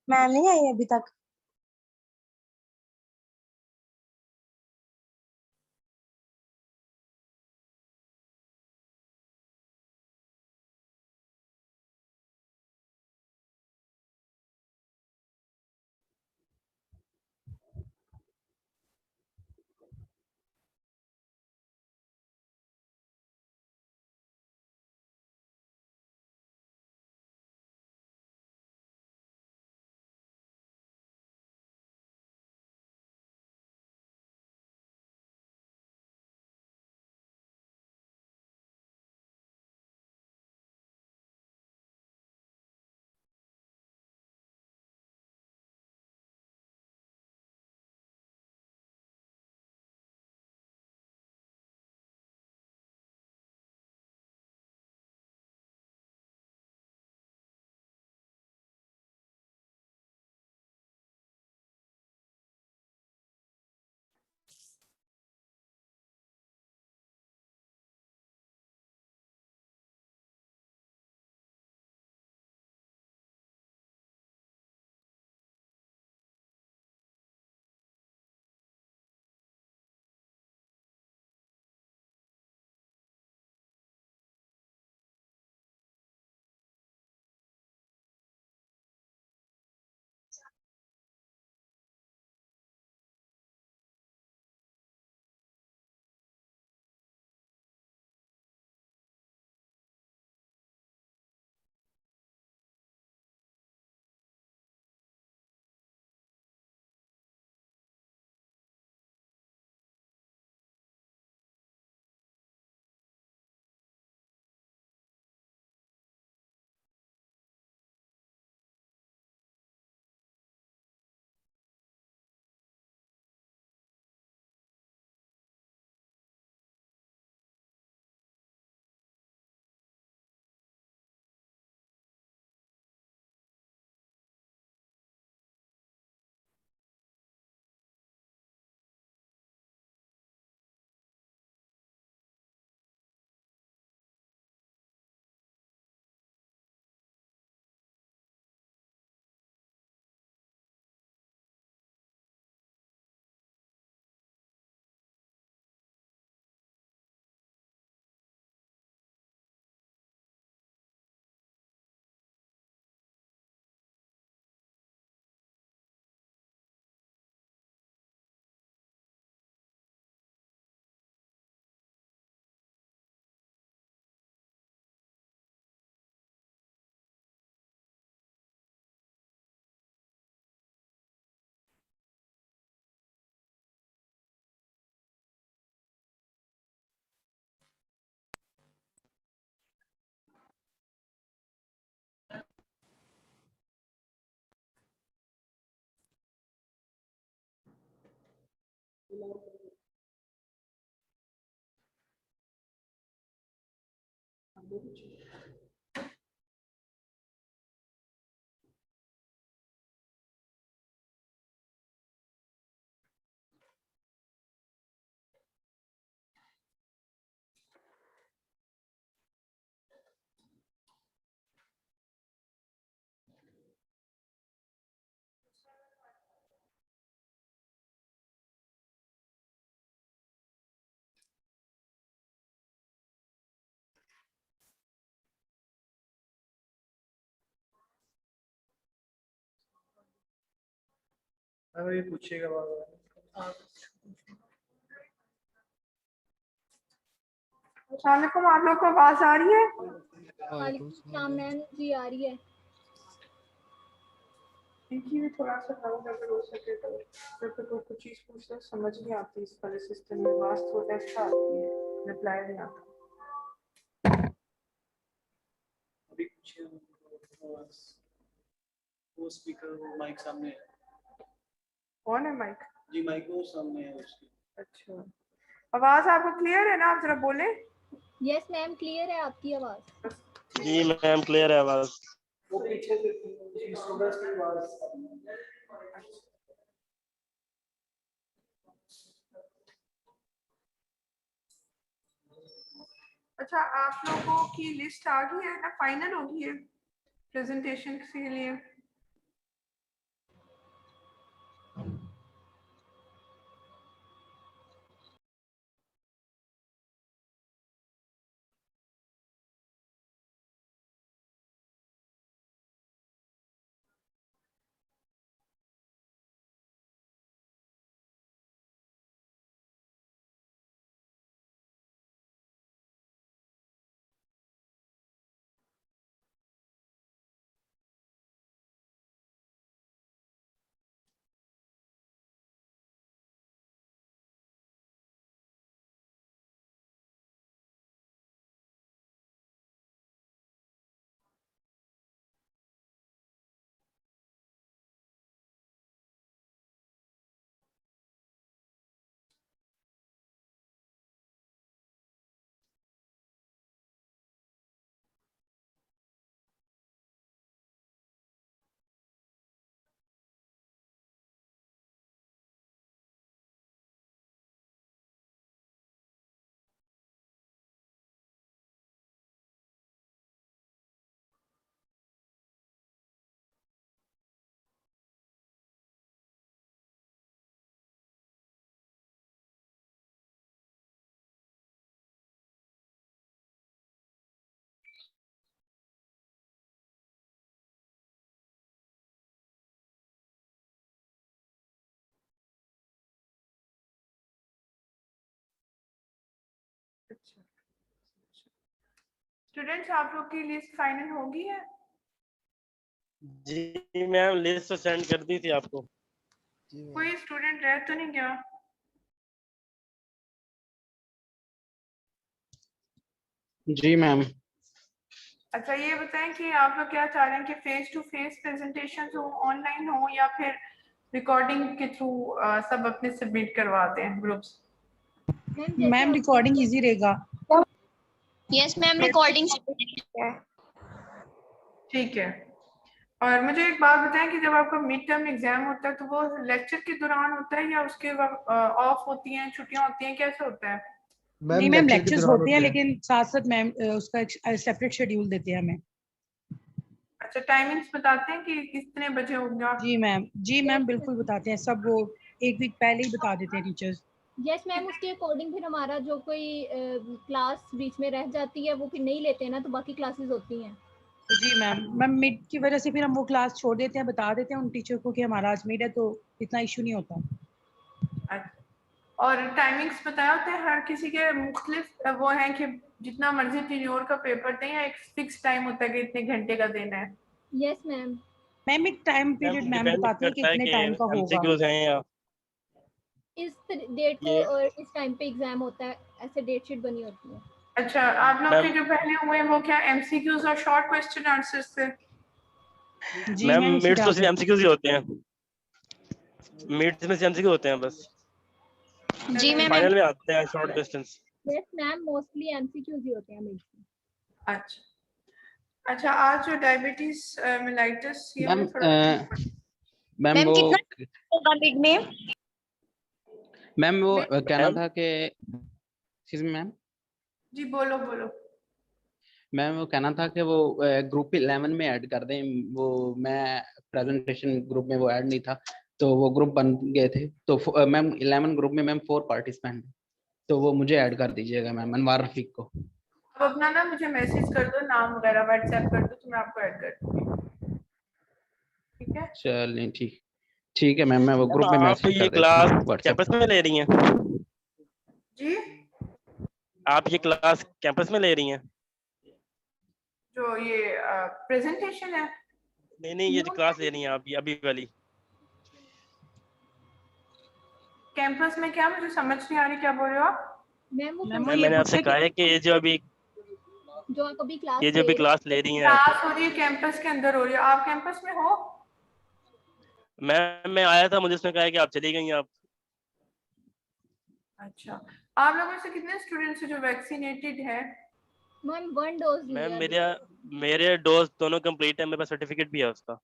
Ma'am नहीं आई अभी तक। ये पूछिएगा बार। अस्सलामुअलैकुम, आप लोग को आवाज आ रही है? वालेकुम सलाम मैम जी, आ रही है। इनकी भी थोड़ा सा डाउट अगर हो सके तो, जब तक वो कुछ चीज़ पूछते समझ नहीं आती इस वाले सिस्टम में, आवाज तो एक्स्ट्रा आती है, रिप्लाई नहीं आता। अभी पूछिए वो स्पीकर वो माइक सामने है। कौन है माइक? जी माइक वो सामने है उसके। अच्छा, आवाज आपको क्लियर है ना? आप जरा बोले। यस मैम, क्लियर है आपकी आवाज। जी मैम क्लियर है आवाज। वो पीछे से स्टूडेंट्स की आवाज। अच्छा, आप लोगों की लिस्ट आ गई है ना? फाइनल हो गई है प्रेजेंटेशन के लिए? स्टूडेंट्स आप लोग की लिस्ट फाइनल होगी है? जी मैम लिस्ट तो सेंड कर दी थी आपको। कोई स्टूडेंट रह तो नहीं गया? जी मैम। अच्छा ये बताएं कि आप लोग क्या चाह रहे हैं कि फेस टू फेस प्रेजेंटेशन हो, ऑनलाइन हो, या फिर रिकॉर्डिंग के थ्रू सब अपने सबमिट करवाते हैं ग्रुप्स? मैम रिकॉर्डिंग इजी रहेगा। यस मैम, रिकॉर्डिंग ठीक है। और मुझे एक बात बताएं कि जब आपका मिड टर्म एग्जाम होता है तो वो लेक्चर के दौरान होता है या उसके वक्त ऑफ होती हैं, छुट्टियां होती हैं, कैसे होता है? नहीं मैम, लेक्चर्स होते हैं लेकिन साथ साथ मैम उसका एक सेपरेट शेड्यूल देते हैं हमें। अच्छा, टाइमिंग्स बताते हैं कि कितने बजे होगा? जी मैम बिल्कुल बताते हैं सब, वो एक वीक पहले ही बता देते हैं टीचर्स। यस मैम, उसके अकॉर्डिंग फिर हमारा जो कोई क्लास बीच में रह जाती है वो फिर नहीं लेते हैं ना, तो बाकी क्लासेस होती हैं। जी मैम मिड की वजह से फिर हम वो क्लास छोड़ देते हैं, बता देते हैं उन टीचर को कि हमारा आज मिड है, तो इतना इशू नहीं होता। अच्छा, और टाइमिंग्स बताया होते हैं हर किसी के मुख्तलिफ वो हैं कि जितना मर्जी टीन्योर का पेपर दें, या एक फिक्स टाइम होता है कि इतने घंटे का देना है? Yes ma'am. मैम एक टाइम पीरियड मैम डिपेंड बताती है कि करता है इतने कि टाइम का होगा। एमसीक्यूज हैं या इस डेट को ये और इस टाइम पे एग्जाम होता है, ऐसे डेट शीट बनी होती है। अच्छा, आप लोग के मैम जो पहले हुए हैं वो क्या एमसीक्यूज और शॉर्ट क्वेश्चन आंसर्स थे? जी मैम मैम मिड्स तो सिर्फ एमसीक्यूज ही होते हैं, मिड्स में से एमसीक्यू होते हैं बस, जी मैम। फाइनल में आते हैं short questions. Yes ma'am, mostly MCQs ही होते हैं मिड में। अच्छा अच्छा, आज जो डायबिटीज मेलाइटिस ये मैम मैं थोड़ा मैम वो होगा मिड में? मैम वो कहना मैम था कि एक्सक्यूज मी मैम। जी बोलो बोलो। मैम वो कहना था कि वो ग्रुप 11 में ऐड कर दें, वो मैं प्रेजेंटेशन ग्रुप में वो ऐड नहीं था, तो वो ग्रुप बन गए थे, तो मैम 11 ग्रुप में मैम 4 पार्टिसिपेंट, तो वो मुझे ऐड कर दीजिएगा मैम, अनवार रफीक को। अब अपना ना मुझे मैसेज कर दो, नाम वगैरह व्हाट्सएप कर दो तो मैं आपको ऐड कर दूंगी, ठीक है? चलिए ठीक ठीक है मैम, मैं वो ग्रुप में आप मैसेज ये कर देता क्लास हूँ व्हाट्सएप कैंपस पर। में ले रही हैं? जी, आप ये क्लास कैंपस में ले रही हैं? जो ये प्रेजेंटेशन है? नहीं ये जो क्लास ले रही हैं आप ये अभी वाली। कैंपस में क्या, मुझे समझ नहीं आ रही, क्या बोल रहे हो आप? मैम वो मैम मैम ये मैंने पूछ आपसे रहे कहा है कि जो आप अभी क्लास ये जो ले भी रहे क्लास ले रही हैं आप। क्लास हो रही है कैंपस के अंदर हो रही है, आप कैंपस में हो? मैम मैं आया था, मुझे उसने कहा है कि आप चली गई आप। अच्छा, आप लोगों में से कितने स्टूडेंट्स हैं जो वैक्सीनेटेड है? मैम 1 डोज ली मैम है मेरे अभी। मेरे डोज दोनों कंप्लीट है, मेरे पास सर्टिफिकेट भी है उसका।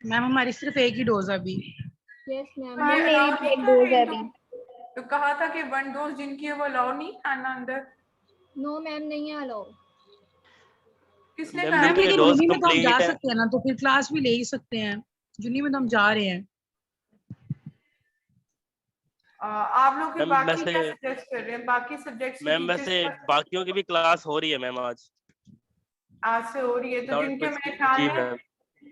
मैम हमारी सिर्फ एक ही डोज है अभी। यस मैम, तो ये मेरी अलाउ भी नहीं एक कर डोज रहे है तो, अभी। तो कहा था कि 1 डोज जिनकी है वो अलाउ नहीं आना अंदर। नो मैम, नहीं है अलाउ। किसने मैम कहा? मैम जिनके लेकिन डोज यूनी में तो हम जा कंप्लीट है, सकते हैं ना, तो फिर क्लास भी ले ही सकते हैं, यूनी में तो हम जा रहे हैं। आप लोग के मैम बाकी वैसे क्या सजेस्ट कर रहे हैं, बाकी सब्जेक्ट्स के मैम टीचर्स वैसे बाकियों की भी क्लास हो रही है मैम आज आज से हो रही है? तो विदाउट जिनके कुछ। मेरे ख्याल जी में मैम।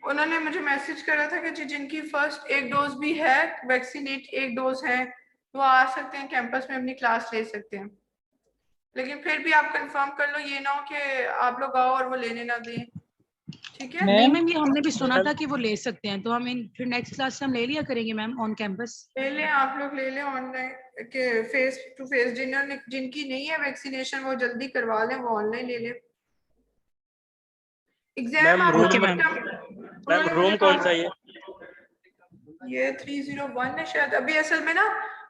उन्होंने मुझे मैसेज करा था कि जिनकी फर्स्ट एक डोज भी है, वैक्सीनेट एक डोज है, वो आ सकते हैं कैंपस में अपनी क्लास ले सकते हैं। लेकिन फिर भी आप कंफर्म कर लो, ये ना हो कि आप लोग आओ और वो लेने ना दें, ठीक है? नहीं मैम, ये हमने भी सुना मैम था कि वो ले सकते हैं, तो हम फिर नेक्स्ट क्लास से हम ले लिया करेंगे मैम ऑन कैंपस। ले लें, आप लोग ले लें ऑनलाइन के फेस टू फेस, जिनकी नहीं है वैक्सीनेशन वो जल्दी करवा लें, वो ऑनलाइन ले लें। एग्जाम मैम आपका ओके रूम मैम। उन्होंने मुझे रूम कौन सा कहा ये 301 है शायद। अभी असल में ना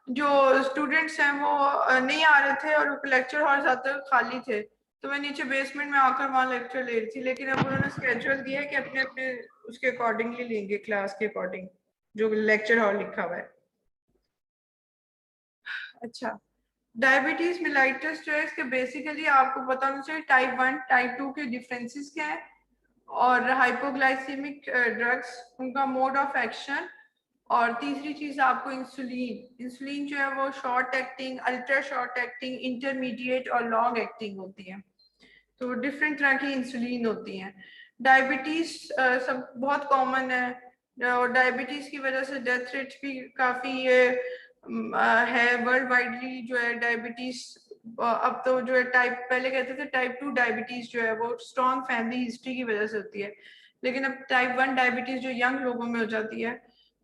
जो स्टूडेंट्स हैं वो नहीं आ रहे थे और लेक्चर हॉल ज्यादातर खाली थे, तो मैं नीचे बेसमेंट में आकर वहाँ लेक्चर ले रही थी, लेकिन अब उन्होंने स्केड्यूल दिया है कि अपने अपने उसके अकॉर्डिंगली लेंगे, क्लास के अकॉर्डिंग जो लेक्चर हॉल लिखा हुआ है। अच्छा, डायबिटीज मिलाइटिस जो है इसके बेसिकली आपको पता होना चाहिए टाइप 1 टाइप 2 के डिफरेंसेस क्या है, और हाइपोग्लाइसेमिक ड्रग्स उनका मोड ऑफ एक्शन, और तीसरी चीज आपको इंसुलिन। इंसुलिन जो है वो short acting, ultra short acting, intermediate और लॉन्ग एक्टिंग होती है, तो डिफरेंट तरह की इंसुलिन होती हैं। डायबिटीज सब बहुत कॉमन है, और डायबिटीज की वजह से डेथ रेट भी काफी है वर्ल्ड वाइडली जो है डायबिटीज अब तो जो है टाइप, पहले कहते थे टाइप 2 डायबिटीज जो है वो स्ट्रॉन्ग फैमिली हिस्ट्री की वजह से होती है, लेकिन अब टाइप 1 डायबिटीज जो यंग लोगों में हो जाती है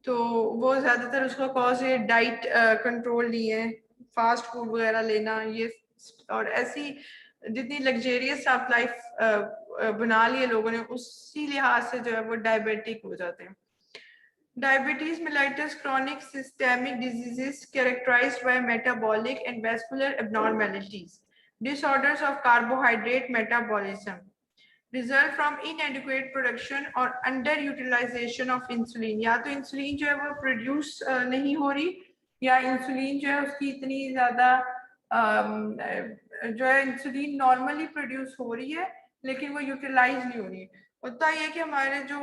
तो वो ज्यादातर उसका कॉज है डाइट कंट्रोल नहीं है, फास्ट फूड वगैरह लेना, ये और ऐसी जितनी लग्जेरियस आप लाइफ बना ली है लोगों ने, उसी लिहाज से जो है वो डायबिटिक हो जाते हैं। Diabetes mellitus chronic systemic diseases characterized by metabolic and vascular abnormalities, disorders of carbohydrate metabolism, result from inadequate production or underutilization of insulin। या तो इंसुलिन जो है वो प्रोड्यूस नहीं हो रही, या इंसुलिन जो है उसकी इतनी ज्यादा जो है इंसुलिन नॉर्मली प्रोड्यूस हो रही है लेकिन वो यूटिलाइज नहीं हो रही। होता ये कि हमारे जो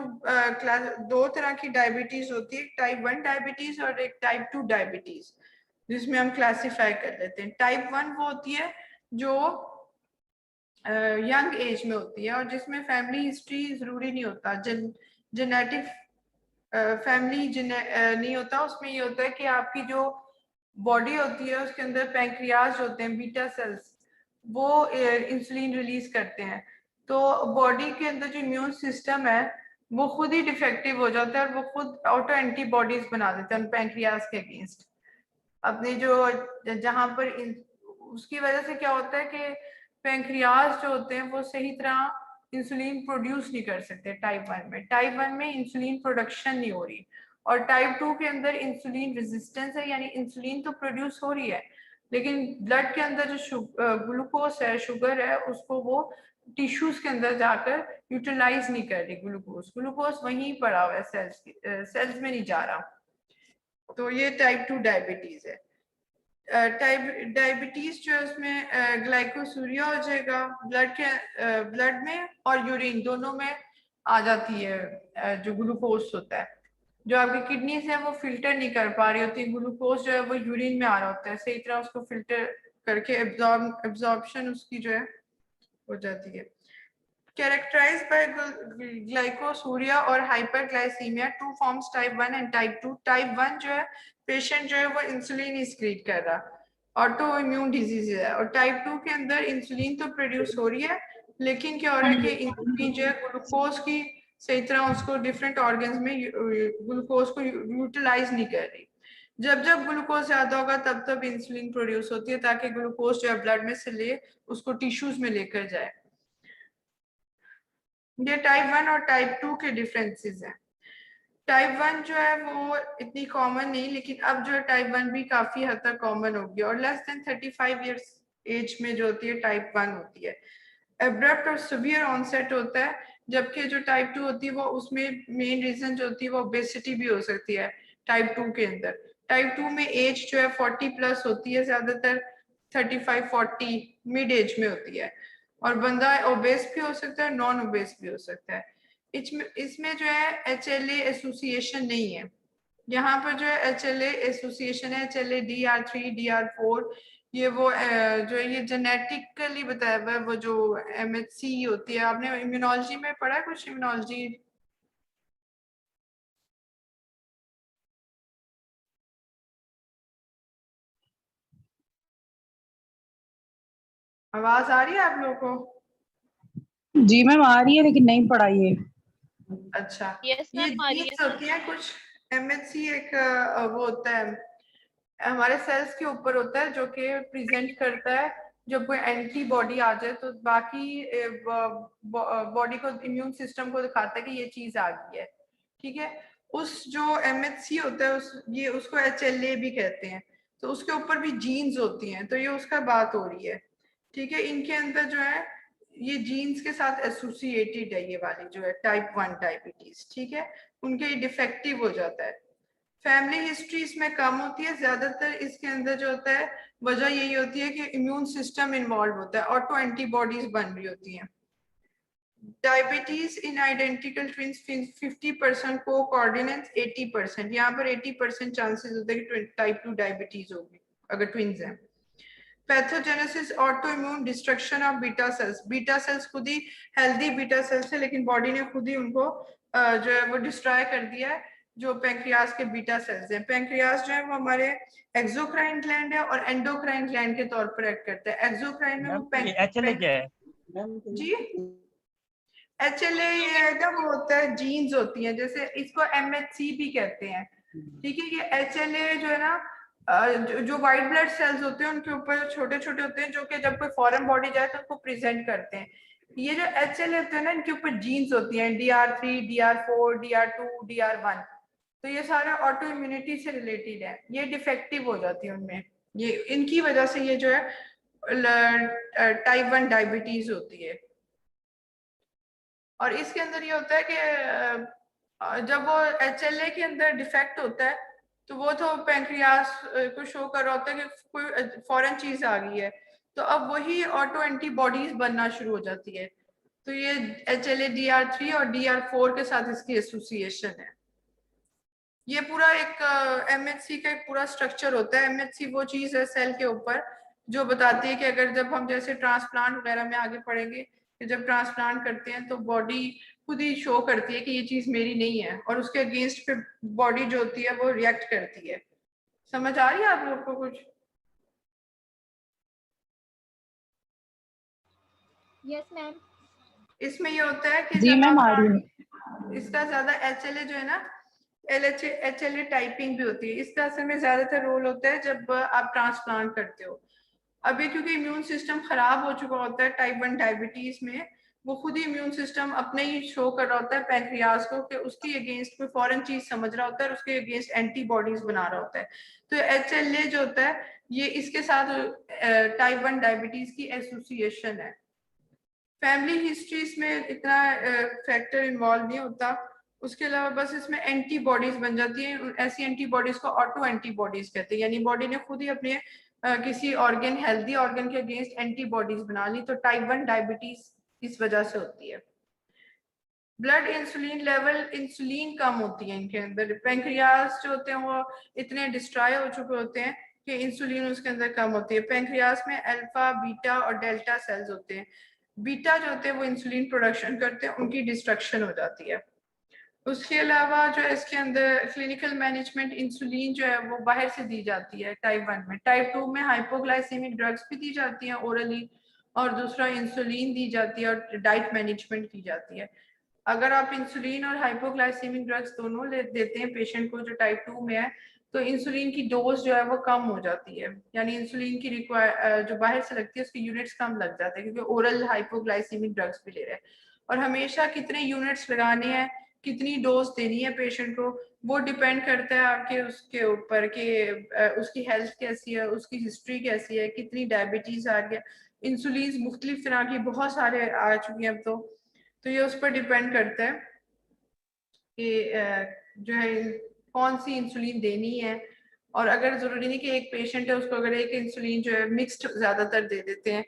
क्लास दो तरह की डायबिटीज होती है, टाइप 1 डायबिटीज और एक टाइप 2 डायबिटीज, जिसमें हम क्लासिफाई कर लेते हैं। टाइप 1 वो होती है जो यंग एज में होती है और जिसमें फैमिली हिस्ट्री जरूरी नहीं होता, जेनेटिक फैमिली नहीं होता। उसमें ये होता है कि आपकी जो बॉडी होती है उसके अंदर पैंक्रियाज होते हैं, बीटा सेल्स, वो इंसुलिन रिलीज करते हैं। तो बॉडी के अंदर जो इम्यून सिस्टम है वो खुद ही डिफेक्टिव हो जाता है और वो खुद ऑटो एंटीबॉडीज बना देते हैं पैंक्रियाज के अगेंस्ट अपने जो जहां पर उसकी वजह से क्या होता है कि पैंक्रियाज जो होते हैं वो सही तरह इंसुलिन प्रोड्यूस नहीं कर सकते टाइप 1 में। टाइप 1 में इंसुलिन प्रोडक्शन नहीं हो रही, और टाइप 2 के अंदर इंसुलिन रेजिस्टेंस है, यानी इंसुलिन तो प्रोड्यूस हो रही है लेकिन ब्लड के अंदर जो ग्लूकोज है, शुगर है, उसको वो टिश्यूज के अंदर जाकर यूटिलाइज नहीं कर रही। ग्लूकोज वहीं पड़ा हुआ है, सेल्स में नहीं जा रहा। तो ये टाइप 2 डायबिटीज है। टाइप डायबिटीज जो है उसमें ग्लाइकोसूरिया हो जाएगा, ब्लड में और यूरिन दोनों में आ जाती है। जो ग्लूकोज होता है जो आपकी किडनी से वो फिल्टर नहीं कर पा रही होती, ग्लूकोज जो है वो यूरिन में आ रहा होता है, सही तरह उसको फिल्टर करके एब्जॉर्प्शन उसकी जो है हो जाती है। Characterized by glycosuria और hyperglycemia, two forms type 1 and type 2। type 1 जो है पेशेंट जो है वो इंसुलिन एक्सक्रीट कर रहा, ऑटो इम्यून डिजीज है, और टाइप 2 के अंदर इंसुलिन तो प्रोड्यूस हो रही है लेकिन क्या हो रहा है कि इंसुलिन जो है ग्लूकोज की सही तरह उसको डिफरेंट ऑर्गन्स में ग्लूकोज को यूटिलाइज नहीं कर रही। जब जब ग्लूकोज ज्यादा होगा तब तब इंसुलिन प्रोड्यूस होती है ताकि ग्लूकोज जो है ब्लड में से ले उसको टिश्यूज में लेकर जाए। ये टाइप 1 और टाइप 2 के डिफरेंसेस हैं। टाइप 1 जो है वो इतनी कॉमन नहीं, लेकिन अब जो है टाइप 1 भी काफी हद तक कॉमन हो गया, और लेस देन 35 इयर्स एज में जो होती है टाइप 1 होती है। एब्रप्ट और सिवियर ऑनसेट होता है, जबकि जो टाइप 2 होती है वो उसमें मेन रीजन जो होती है वो ओबेसिटी भी हो सकती है टाइप 2 के अंदर। टाइप 2 में एज जो है 40 प्लस होती है, ज्यादातर 35-40 मिड एज में होती है, और बंदा ओबेस भी हो सकता है, नॉन ओबेस भी हो सकता है। इसमें जो है HLA एसोसिएशन नहीं है। यहाँ पर जो है HLA एसोसिएशन है, HLA DR3 DR4, ये वो जो है ये जेनेटिकली बताया हुआ है। वो जो MHC होती है, आपने इम्यूनोलॉजी में पढ़ा है कुछ? इम्यूनोलॉजी आवाज आ रही है आप लोगों को? जी मैम आ रही है लेकिन नहीं पढ़ाई है। अच्छा, यस ये मैम आ रही है। जीन्स होती है कुछ। MHC एक वो होता है हमारे सेल्स के ऊपर होता है जो कि प्रेजेंट करता है जब कोई एंटीबॉडी आ जाए तो बाकी बॉडी को, इम्यून सिस्टम को दिखाता है कि ये चीज आ गई है। ठीक है, उस जो MHC होता है ये उसको HLA भी कहते हैं, तो उसके ऊपर भी जीन्स होती हैं, तो ये उसका बात हो रही है। ठीक है, इनके अंदर जो है ये जीन्स के साथ एसोसिएटेड है, ये वाली जो है टाइप 1 डायबिटीज। ठीक है, उनके डिफेक्टिव हो जाता है। फैमिली हिस्ट्री इसमें कम होती है, ज्यादातर इसके अंदर जो होता है वजह यही होती है कि इम्यून सिस्टम इन्वॉल्व होता है, ऑटो एंटीबॉडीज बन रही होती हैं। डायबिटीज इन आइडेंटिकल ट्विंस 50% को कोऑर्डिनेट्स 80%, यहाँ पर 80% चांसेस होते हैं कि टाइप 2 डायबिटीज होगी अगर ट्विंस हैं। Pathogenesis auto immune destruction of beta cells, beta cells खुद ही हेल्दी बीटा सेल्स है लेकिन बॉडी ने खुद ही उनको जो है वो डिस्ट्रॉय कर दिया है जो पैंक्रियाज के बीटा सेल्स हैं। पैंक्रियाज जो है वो हमारे एक्सोक्राइन ग्लैंड है और एंडोक्राइन ग्लैंड के तौर पर एक्ट करता है। एक्सोक्राइन में वो HLA क्या है? जी HLA ये ना वो होता है, जीन्स होती हैं, जैसे इसको MHC भी कहते हैं, ठीक है। ये HLA जो है ना जो व्हाइट ब्लड सेल्स होते हैं उनके ऊपर छोटे छोटे होते हैं, जो कि जब कोई फॉरेन बॉडी जाए तो उनको प्रेजेंट करते हैं। ये जो HLA होते हैं ना, इनके ऊपर जीन्स होती हैं, DR3, DR4, DR2, DR1। तो ये सारा ऑटो इम्यूनिटी से रिलेटेड है, ये डिफेक्टिव हो जाती है उनमें, ये इनकी वजह से ये जो है टाइप 1 डायबिटीज होती है। और इसके अंदर ये होता है कि जब वो HLA के अंदर डिफेक्ट होता है तो वो तो पैंक्रियास को शो कर रहा होता है कि कोई फॉरेन चीज आ गई है, तो अब वही ऑटो एंटीबॉडीज बनना शुरू हो जाती है। तो ये HLA DR3 और DR4 के साथ इसकी एसोसिएशन है। ये पूरा एक MHC का एक पूरा स्ट्रक्चर होता है। MHC वो चीज है सेल के ऊपर जो बताती है कि अगर जब हम जैसे ट्रांसप्लांट वगैरह में आगे पढ़ेंगे कि जब ट्रांसप्लांट करते हैं तो बॉडी खुद ही शो करती है कि ये चीज मेरी नहीं है, और उसके अगेंस्ट पे बॉडी जो होती है वो रिएक्ट करती है। समझ आ रही है आप लोग को कुछ? Yes ma'am. इसमें ये होता है कि जी जब मैम आ आप रही हूँ। इसका ज्यादा HLA जो है ना, HLA टाइपिंग भी होती है, इसका असल में ज्यादातर रोल होता है जब आप ट्रांसप्लांट करते हो। अभी क्योंकि इम्यून सिस्टम खराब हो चुका होता है टाइप 1 डायबिटीज में, वो खुद ही इम्यून सिस्टम अपने ही शो कर रहा होता है पैंक्रियाज को कि उसकी अगेंस्ट कोई फॉरेन चीज समझ रहा होता है और उसके अगेंस्ट एंटीबॉडीज बना रहा होता है। तो HLA जो होता है ये इसके साथ टाइप 1 डायबिटीज की एसोसिएशन है। फैमिली हिस्ट्रीज में इतना फैक्टर इन्वॉल्व नहीं होता, उसके अलावा बस इसमें एंटीबॉडीज बन जाती है। ऐसी एंटीबॉडीज को ऑटो एंटीबॉडीज कहते हैं, यानी बॉडी ने खुद ही अपने किसी ऑर्गन, हेल्दी ऑर्गन के अगेंस्ट एंटीबॉडीज बना ली। तो टाइप 1 डायबिटीज इस वजह से होती है। ब्लड इंसुलिन लेवल, इंसुलिन कम होती है इनके अंदर। पैंक्रियाज जो होते हैं वो इतने डिस्ट्रॉय हो चुके होते हैं कि इंसुलिन उसके अंदर कम होती है। पैंक्रियाज में अल्फा, बीटा और डेल्टा सेल्स होते हैं। बीटा जो होते हैं वो इंसुलिन प्रोडक्शन करते हैं, उनकी डिस्ट्रक्शन हो जाती है। उसके अलावा जो है इसके अंदर क्लिनिकल मैनेजमेंट, इंसुलिन जो है वो बाहर से दी जाती है टाइप 1 में। टाइप 2 में हाइपोग्लाइसेमिक ड्रग्स भी दी जाती हैं ओरली, और दूसरा इंसुलिन दी जाती है और डाइट मैनेजमेंट की जाती है। अगर आप इंसुलिन और हाइपोग्लाइसेमिक ड्रग्स दोनों देते हैं पेशेंट को जो टाइप 2 में है, तो इंसुलिन की डोज जो है वो कम हो जाती है, यानी इंसुलिन की जो बाहर से लगती है उसकी यूनिट्स कम लग जाते हैं, क्योंकि ओरल हाइपोग्लाइसेमिक ड्रग्स भी ले रहे हैं। और हमेशा कितने यूनिट्स लगाने हैं, कितनी डोज देनी है पेशेंट को, वो डिपेंड करता है आपके उसके ऊपर कि उसकी हेल्थ कैसी है, उसकी हिस्ट्री कैसी है, कितनी डायबिटीज आ गया। इंसुलिन मुख्तलिफ तरह की बहुत सारे आ चुकी हैं अब तो ये उस पर डिपेंड करता है कि जो है कौन सी इंसुलिन देनी है। और अगर जरूरी नहीं कि एक पेशेंट है उसको अगर एक इंसुलिन जो है मिक्स्ड ज्यादातर दे देते हैं,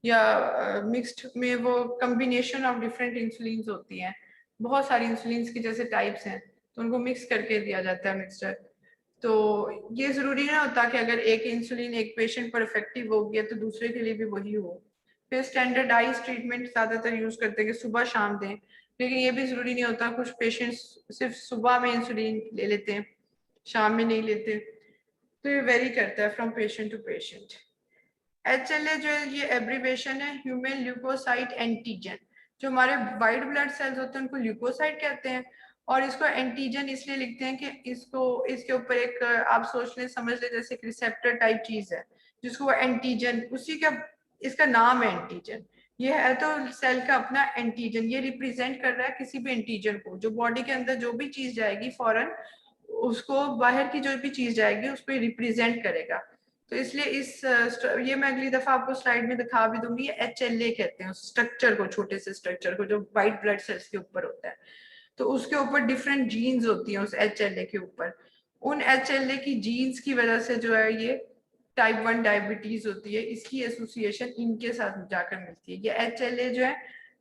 या मिक्स्ड में वो कम्बिनेशन ऑफ डिफरेंट इंसुलिन होती हैं, बहुत सारी इंसुलिन की जैसे टाइप्स हैं, तो उनको मिक्स करके दिया जाता है मिक्सचर। तो ये जरूरी नहीं होता कि अगर एक इंसुलिन एक पेशेंट पर इफेक्टिव हो गया तो दूसरे के लिए भी वही हो। फिर स्टैंडर्डाइज ट्रीटमेंट ज्यादातर यूज करते हैं कि सुबह शाम दें, लेकिन ये भी जरूरी नहीं होता। कुछ पेशेंट्स सिर्फ सुबह में इंसुलिन ले लेते हैं, शाम में नहीं लेते, तो ये वेरी करता है from patient to patient. HLA जो है ये एब्रीवेशन है, ह्यूमन ल्यूकोसाइट एंटीजन। जो हमारे वाइट ब्लड सेल्स होते हैं उनको ल्यूकोसाइट कहते हैं, और इसको एंटीजन इसलिए लिखते हैं कि इसके ऊपर एक आप सोच लें, समझ लें जैसे एक रिसेप्टर टाइप चीज है जिसको वो एंटीजन, उसी का इसका नाम है एंटीजन। ये है तो सेल का अपना एंटीजन, ये रिप्रेजेंट कर रहा है किसी भी एंटीजन को। जो बॉडी के अंदर जो भी चीज जाएगी फॉरन, उसको बाहर की जो भी चीज जाएगी उसको रिप्रेजेंट करेगा। तो इसलिए ये मैं अगली दफा आपको स्लाइड में दिखा भी दूंगी। HLA कहते हैं उस स्ट्रक्चर को, छोटे से स्ट्रक्चर को जो व्हाइट ब्लड सेल्स के ऊपर होता है। तो उसके ऊपर डिफरेंट जीन्स होती हैं उस HLA के ऊपर। उन HLA की जीन्स की वजह से जो है ये टाइप 1 डायबिटीज होती है, इसकी एसोसिएशन इनके साथ जाकर मिलती है। ये HLA जो है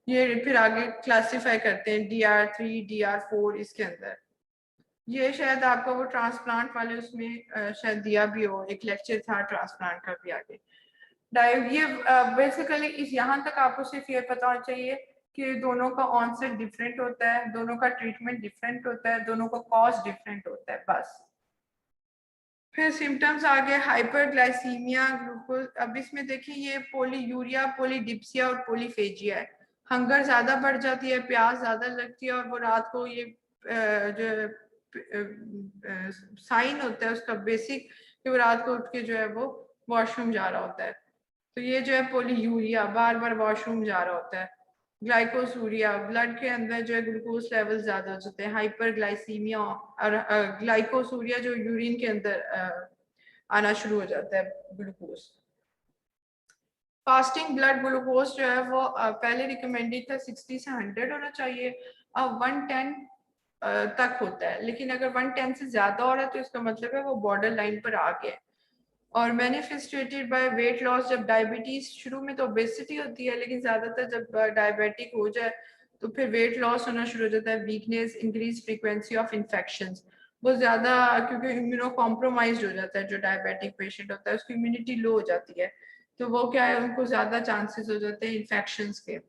ये फिर आगे क्लासिफाई करते हैं DR3, DR4 इसके अंदर। ये शायद आपको वो ट्रांसप्लांट वाले उसमें शायद दिया भी हो, एक लेक्चर था ट्रांसप्लांट का भी आगे। ये बेसिकली इस यहाँ तक आपको सिर्फ ये पता होना चाहिए कि दोनों का ऑनसेट डिफरेंट होता है, दोनों का ट्रीटमेंट डिफरेंट होता है, दोनों का कॉस्ट डिफरेंट होता है बस। फिर सिम्टम्स आ गए हाइपरग्लाइसीमिया, ग्लूकोज। अब इसमें देखिए ये पोलीयूरिया, पोलीडिप्सिया और पोलीफेजिया है। हंगर ज्यादा बढ़ जाती है, प्यास ज्यादा लगती है और वो रात को ये जो साइन होता है उसका बेसिक कि वो रात को उठ के जो है वो वॉशरूम जा रहा होता है। तो ये जो है पोलीयूरिया, बार बार वॉशरूम जा रहा होता है। ग्लाइकोसूरिया, ब्लड के अंदर जो है ग्लूकोज लेवल ज्यादा हो जाते हैं। हाइपरग्लाइसीमिया और ग्लाइकोसूरिया जो यूरिन के अंदर आना शुरू हो जाता है ग्लूकोज। फास्टिंग ब्लड ग्लूकोज जो है वो पहले रिकमेंडेड था 60 से 100 होना चाहिए, अब 110 तक होता है। लेकिन अगर 110 से ज्यादा हो रहा है तो इसका मतलब है वो बॉर्डर लाइन पर आ गया है। और मैनिफेस्टेटेड बाय वेट लॉस, जब डायबिटीज शुरू में तो ओबेसिटी होती है, लेकिन ज्यादातर जब डायबिटिक हो जाए तो फिर वेट लॉस होना शुरू हो जाता है। Weakness, increase frequency of infections, बहुत ज्यादा, क्योंकि इम्यूनो कॉम्प्रोमाइज हो जाता है जो डायबिटिक पेशेंट होता है, उसकी इम्यूनिटी लो हो जाती है, तो वो क्या है उनको ज्यादा चांसेस हो जाते हैं इन्फेक्शंस के।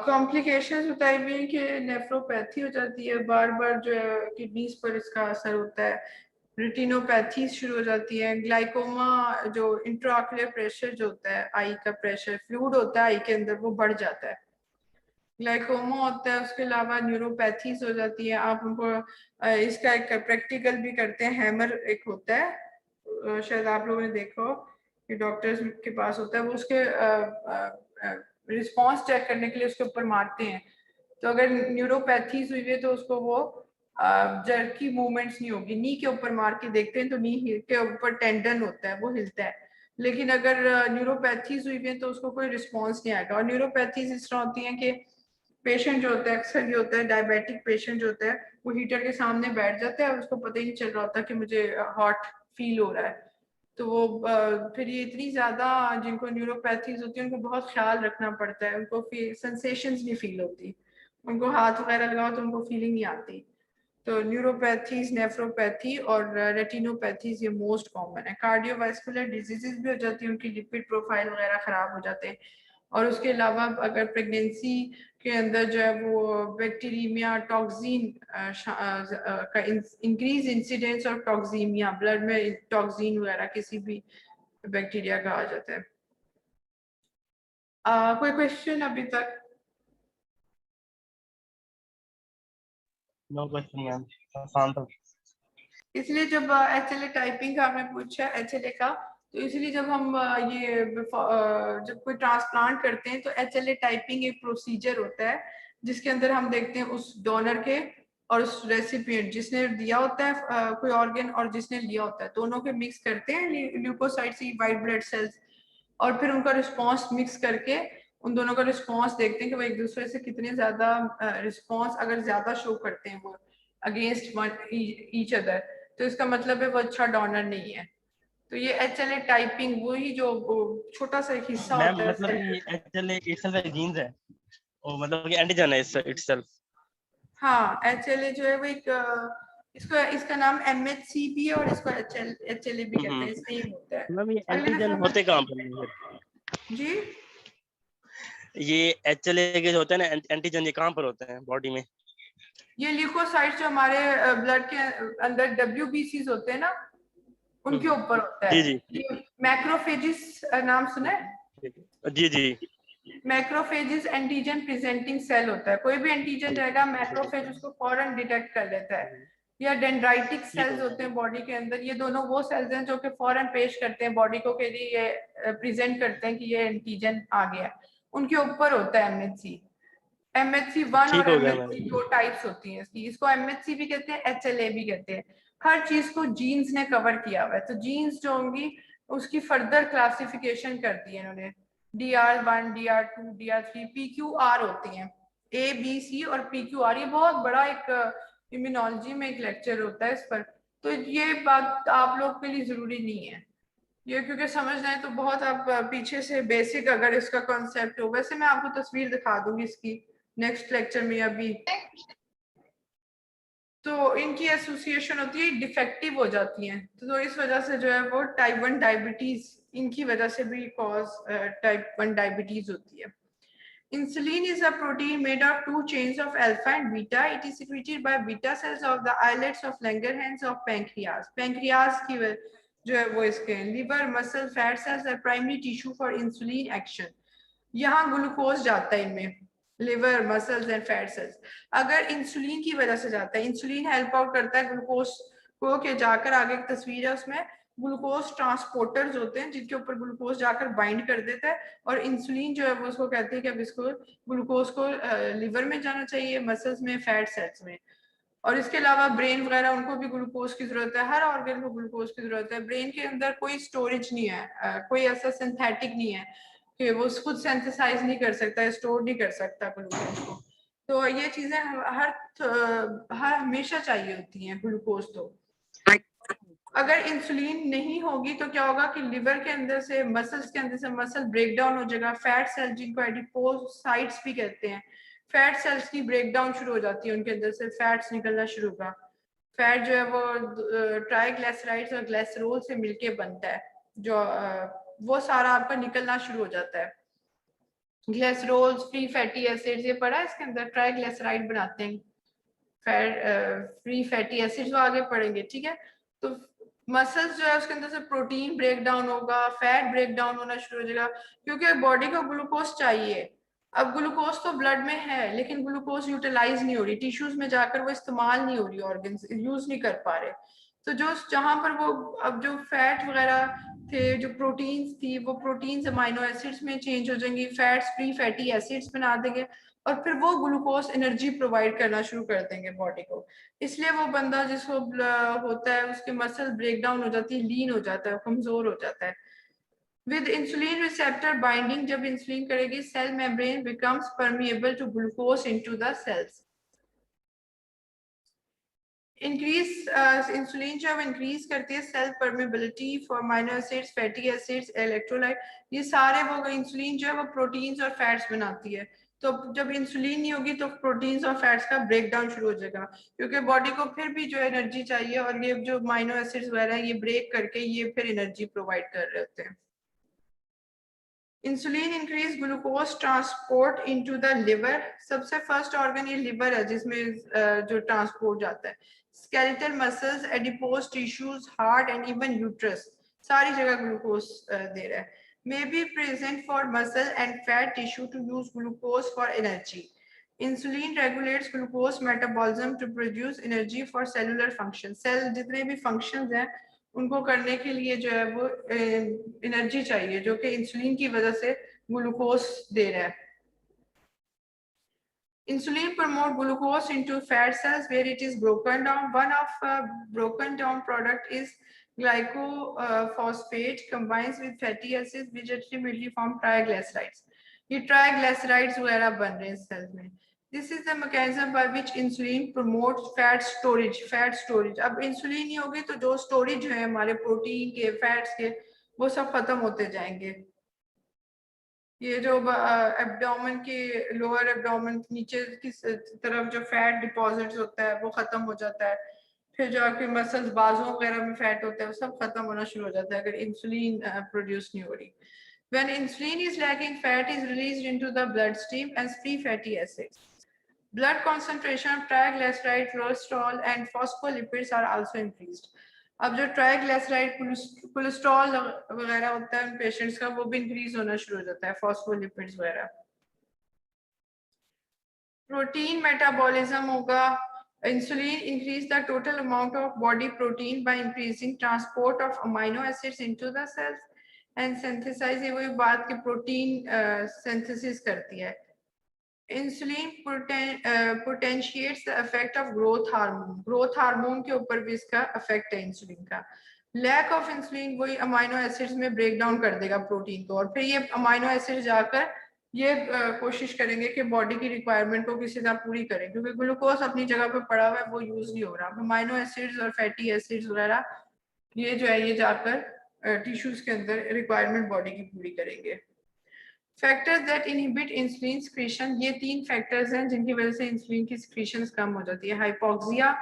कॉम्प्लिकेशंस बताई हुई है कि नेफ्रोपैथी हो जाती है, बार बार जो है किडनीज पर इसका असर होता है। रेटिनोपैथी शुरू हो जाती है। ग्लाइकोमा, जो इंट्राऑक्यूलर प्रेशर जो होता है, आई का प्रेशर, फ्लूइड होता है आई के अंदर, वो बढ़ जाता है। ग्लाइकोमा होता है। उसके अलावा न्यूरोपैथीज हो जाती है। आप उनको इसका एक प्रैक्टिकल भी करते हैं, हैमर एक होता है, शायद आप लोगों ने देखा हो कि डॉक्टर्स के पास होता है, वो उसके रिस्पॉन्स चेक करने के लिए उसके ऊपर मारते हैं। तो अगर न्यूरोपैथीज हुई है तो उसको वो जर्की मूवमेंट्स नहीं होगी। नी के ऊपर मार के देखते हैं तो नी के ऊपर टेंडन होता है, वो हिलता है। लेकिन अगर न्यूरोपैथीज हुई है तो उसको कोई रिस्पॉन्स नहीं आएगा। और न्यूरोपैथीज इस तरह होती हैं कि पेशेंट जो होता है, अक्सर ये होता है डायबिटिक पेशेंट जो होता है, वो हीटर के सामने बैठ जाता है और उसको पता ही नहीं चल रहा होता कि मुझे हॉट फील हो रहा है। तो वो फिर ये इतनी ज्यादा, जिनको न्यूरोपैथीज होती है उनको बहुत ख्याल रखना पड़ता है, उनको सेंसेशंस नहीं फील होती, उनको हाथ वगैरह लगाओ तो उनको फीलिंग नहीं आती। तो न्यूरोपैथीज, नेफ्रोपैथी और रेटिनोपैथीज ये मोस्ट कॉमन है। कार्डियोवास्कुलर डिजीजेस भी हो जाती है, उनकी लिपिड प्रोफाइल वगैरह खराब हो जाते हैं। और उसके अलावा अगर प्रेगनेंसी के अंदर जो है वो बैक्टीरिया, टॉक्सिन का increase incidence of toxaemia, blood में टॉक्सिन वगैरह किसी भी बैक्टीरिया का आ जाता है। कोई क्वेश्चन अभी तक? नो क्वेश्चन मैम, आसान था। इसलिए जब HLA टाइपिंग का हमें पूछा HLA का, तो इसलिए जब हम जब कोई ट्रांसप्लांट करते हैं तो HLA टाइपिंग एक प्रोसीजर होता है जिसके अंदर हम देखते हैं उस डोनर के और उस रेसिपिएंट, जिसने दिया होता है कोई ऑर्गन और जिसने लिया होता है, दोनों के मिक्स करते हैं ल्यूकोसाइट्स, वाइट ब्लड सेल्स, और फिर उनका रिस्पॉन्स मिक्स करके उन दोनों का रिस्पॉन्स देखते हैं कि वो एक दूसरे से कितने ज्यादा रिस्पॉन्स अगर ज्यादा शो करते हैं वो अगेंस्ट ईच अदर, तो इसका मतलब है वो अच्छा डोनर नहीं है। तो ये HLA टाइपिंग वही जो छोटा सा एक हिस्सा मैम होता है। मतलब कि HLA इटसेल्फ एक जीन्स है, और मतलब कि एंटीजन है इटसेल्फ। हाँ, HLA जो है वो एक इसका नाम MHC भी है और इसको HLA भी कहते हैं, सेम होता है। मैम ये अगले एंटीजन दफा होते कहाँ पर हैं फिर? जी, ये HLA के जो होते हैं ना एंटीजन, ये कहाँ पर होते हैं बॉडी में? ये ल्यूकोसाइट्स जो हमारे ब्लड के अंदर WBCs होते हैं ना, उनके ऊपर होता जी है। जी ये मैक्रोफेजिस नाम सुना है? जी जी। मैक्रोफेजिस एंटीजन प्रेजेंटिंग सेल होता है। कोई भी एंटीजन रहेगा, मैक्रोफेज उसको फौरन डिटेक्ट कर लेता है। या डेंड्राइटिक सेल्स होते हैं बॉडी के अंदर, ये दोनों वो सेल्स हैं जो कि फौरन पेश करते हैं बॉडी को, के लिए ये प्रेजेंट करते हैं कि ये एंटीजन आ गया। उनके ऊपर होता है MHC 1 ठीक और हो गया MHC मैम। 2 टाइप्स होती हैं इसकी। इसको MHC भी कहते हैं, HLA भी कहते हैं। हर चीज को जीन्स ने कवर किया हुआ है, तो जीन्स जो होंगी उसकी फर्दर क्लासिफिकेशन कर दी है इन्होंने। DR1, DR2, DR3, PQR होती हैं, ABC और PQR। ये बहुत बड़ा एक इम्यूनोलॉजी में एक लेक्चर होता है इस पर, तो ये बात आप लोग के लिए जरूरी नहीं है ये, क्योंकि समझना है तो बहुत आप पीछे से बेसिक अगर इसका कॉन्सेप्ट हो। वैसे मैं आपको तस्वीर दिखा दूंगी इसकी नेक्स्ट लेक्चर में अभी। तो इनकी एसोसिएशन होती है, डिफेक्टिव हो जाती हैं, तो इस वजह से जो है वो टाइप 1 डायबिटीज इनकी वजह से भी टाइप 1 डायबिटीज होती है। Insulin is a protein made of 2 chains of alpha and beta. It is secreted by beta cells of the islets of Langerhans of pancreas. Pancreas की जो है वो इसके liver, muscle, fat cells are primary tissue for insulin action. यहाँ glucose जाता है इनमें, liver, muscles and fat cells. अगर इंसुलिन की वजह से जाता है, इंसुलिन हेल्प आउट करता है ग्लूकोज को के जाकर, आगे एक तस्वीर है उसमें ग्लूकोज ट्रांसपोर्टर्स होते हैं जिनके ऊपर ग्लूकोज जाकर बाइंड कर देता है, और इंसुलिन जो है वो उसको कहते हैं कि अब इसको ग्लूकोज को लिवर में जाना चाहिए, मसल्स में, फैट सेल्स में। और इसके अलावा ब्रेन वगैरह उनको भी ग्लूकोज की जरूरत है, हर ऑर्गन को ग्लूकोज की जरूरत है। ब्रेन के अंदर कोई स्टोरेज नहीं है, कोई ऐसा सिंथेटिक नहीं है कि वो खुद सिंथेसाइज नहीं कर सकता, स्टोर नहीं कर सकता ग्लूकोज को। तो ये चीजें हर हमेशा चाहिए होती हैं ग्लूकोज। तो अगर इंसुलिन नहीं होगी तो क्या होगा कि लिवर के अंदर से, मसल्स के अंदर से मसल ब्रेक डाउन हो जाएगा, फैट सेल जिनको एडिपोसाइट्स भी कहते हैं, फैट सेल्स की ब्रेक डाउन शुरू हो जाती है, उनके अंदर से फैट्स निकलना शुरू होगा। फैट जो है वो ट्राइग्लिसराइड्स और ग्लिसरॉल से मिलके बनता है, जो वो सारा आपका निकलना शुरू हो जाता है। ग्लिसरॉल, फ्री फैटी एसिड्स, ये पढ़ा है इसके अंदर, ट्राइग्लिसराइड बनाते हैं, फ्री फैटी एसिड्स वो आगे पढ़ेंगे, ठीक है। तो मसल्स जो है उसके अंदर से प्रोटीन ब्रेक डाउन होगा, फैट ब्रेक डाउन होना शुरू हो जाएगा, क्योंकि बॉडी को ग्लूकोज चाहिए। अब ग्लूकोज तो ब्लड में है लेकिन ग्लूकोज यूटिलाइज नहीं हो रही, टिश्यूज में जाकर वो इस्तेमाल नहीं हो रही, ऑर्गन्स यूज नहीं कर पा रहे। तो जो जहां पर वो अब जो फैट वगैरह थे, जो प्रोटीन्स थी, वो प्रोटीन्स अमाइनो एसिड्स में चेंज हो जाएंगी, फैट्स फ्री फैटी एसिड्स बना देंगे, और फिर वो ग्लूकोज एनर्जी प्रोवाइड करना शुरू कर देंगे बॉडी को। इसलिए वो बंदा जिसको होता है उसके मसल ब्रेक डाउन हो जाती है, लीन हो जाता है, कमजोर हो जाता है। विद इंसुलिन रिसेप्टर बाइंडिंग, जब इंसुलिन करेगी, cell membrane becomes permeable to glucose into the cells. Insulin जब इंक्रीज करती है cell permeability for amino acids, fatty acids, electrolyte, ये सारे वो इंसुलिन जो है वो प्रोटीन्स और फैट्स बनाती है। तो जब इंसुलिन नहीं होगी तो प्रोटीन्स और फैट्स का ब्रेक डाउन शुरू हो जाएगा, क्योंकि बॉडी को फिर भी जो एनर्जी चाहिए, और ये जो अमीनो एसिड्स वगैरह ये ब्रेक करके ये फिर एनर्जी प्रोवाइड कर रहे होते हैं। Insulin increase glucose transport into the liver. सबसे फर्स्ट ऑर्गन ये लिवर है जिसमें जो ट्रांसपोर्ट जाता है। Skeletal muscles, adipose tissues, heart and even uterus, सारी जगह ग्लूकोज दे रहा है। May be present for muscle and fat tissue to use glucose for energy. Insulin regulates glucose metabolism to produce energy for cellular function. Cell जितने भी functions हैं उनको करने के लिए जो है वो एनर्जी चाहिए, जो कि इंसुलिन की वजह से ग्लूकोज दे रहा है। Insulin promote glucose into fat cells where it is broken down. One of broken down product is glycophosphate combines with fatty acids which ultimately form triglycerides. ये triglycerides वगैरह बन रहे हैं सेल में। This is the mechanism by which insulin promotes fat storage. Fat storage. अब insulin नहीं होगी तो जो स्टोरेज है हमारे प्रोटीन के, फैट्स के, वो सब खत्म होते जाएंगे। ये जो एब्डोमेन के, लोअर एब्डोमेन नीचे की तरफ जो फैट डिपॉजिट्स होता है वो खत्म हो जाता है, फिर जो आपके मसल्स, बाजू वगैरह में फैट होता है वो सब खत्म होना शुरू हो जाता है अगर इंसुलिन प्रोड्यूस नहीं हो रही। When insulin is lacking, fat is released into the bloodstream as free fatty acids. Blood concentration of triglyceride, cholesterol and phospholipids are also increased. अब जो ट्राइग्लिसराइड, कोलेस्ट्रॉल वगैरह होता है उन पेशेंट्स का, वो भी इंक्रीज होना शुरू हो जाता है, फॉस्फोलिपिड्स वगैरह। प्रोटीन मेटाबॉलिज्म होगा। Insulin increase the total amount of body protein by increasing transport of amino acids into the cells and synthesize. ये वही बात कि प्रोटीन सिंथेसिस करती है। Insulin potentiates the effect of growth hormone. Growth hormone के ऊपर भी इसका इफेक्ट है इंसुलिन का। लैक ऑफ इंसुलिन वही अमीनो एसिड्स में ब्रेक डाउन कर देगा प्रोटीन को, और फिर ये अमीनो एसिड जाकर ये कोशिश करेंगे कि बॉडी की रिक्वायरमेंट को किसी तरह पूरी करें, क्योंकि ग्लूकोज अपनी जगह पे पड़ा हुआ है, वो यूज नहीं हो रहा। अमीनो एसिड्स और फैटी एसिड्स वगैरह ये जो है ये जाकर टिश्यूज के अंदर रिक्वायरमेंट बॉडी की पूरी करेंगे। Factors that inhibit insulin secretion, ये 3 फैक्टर्स हैं जिनकी वजह से इंसुलिन की सिक्रीशन कम हो जाती है। हाइपोक्सिया,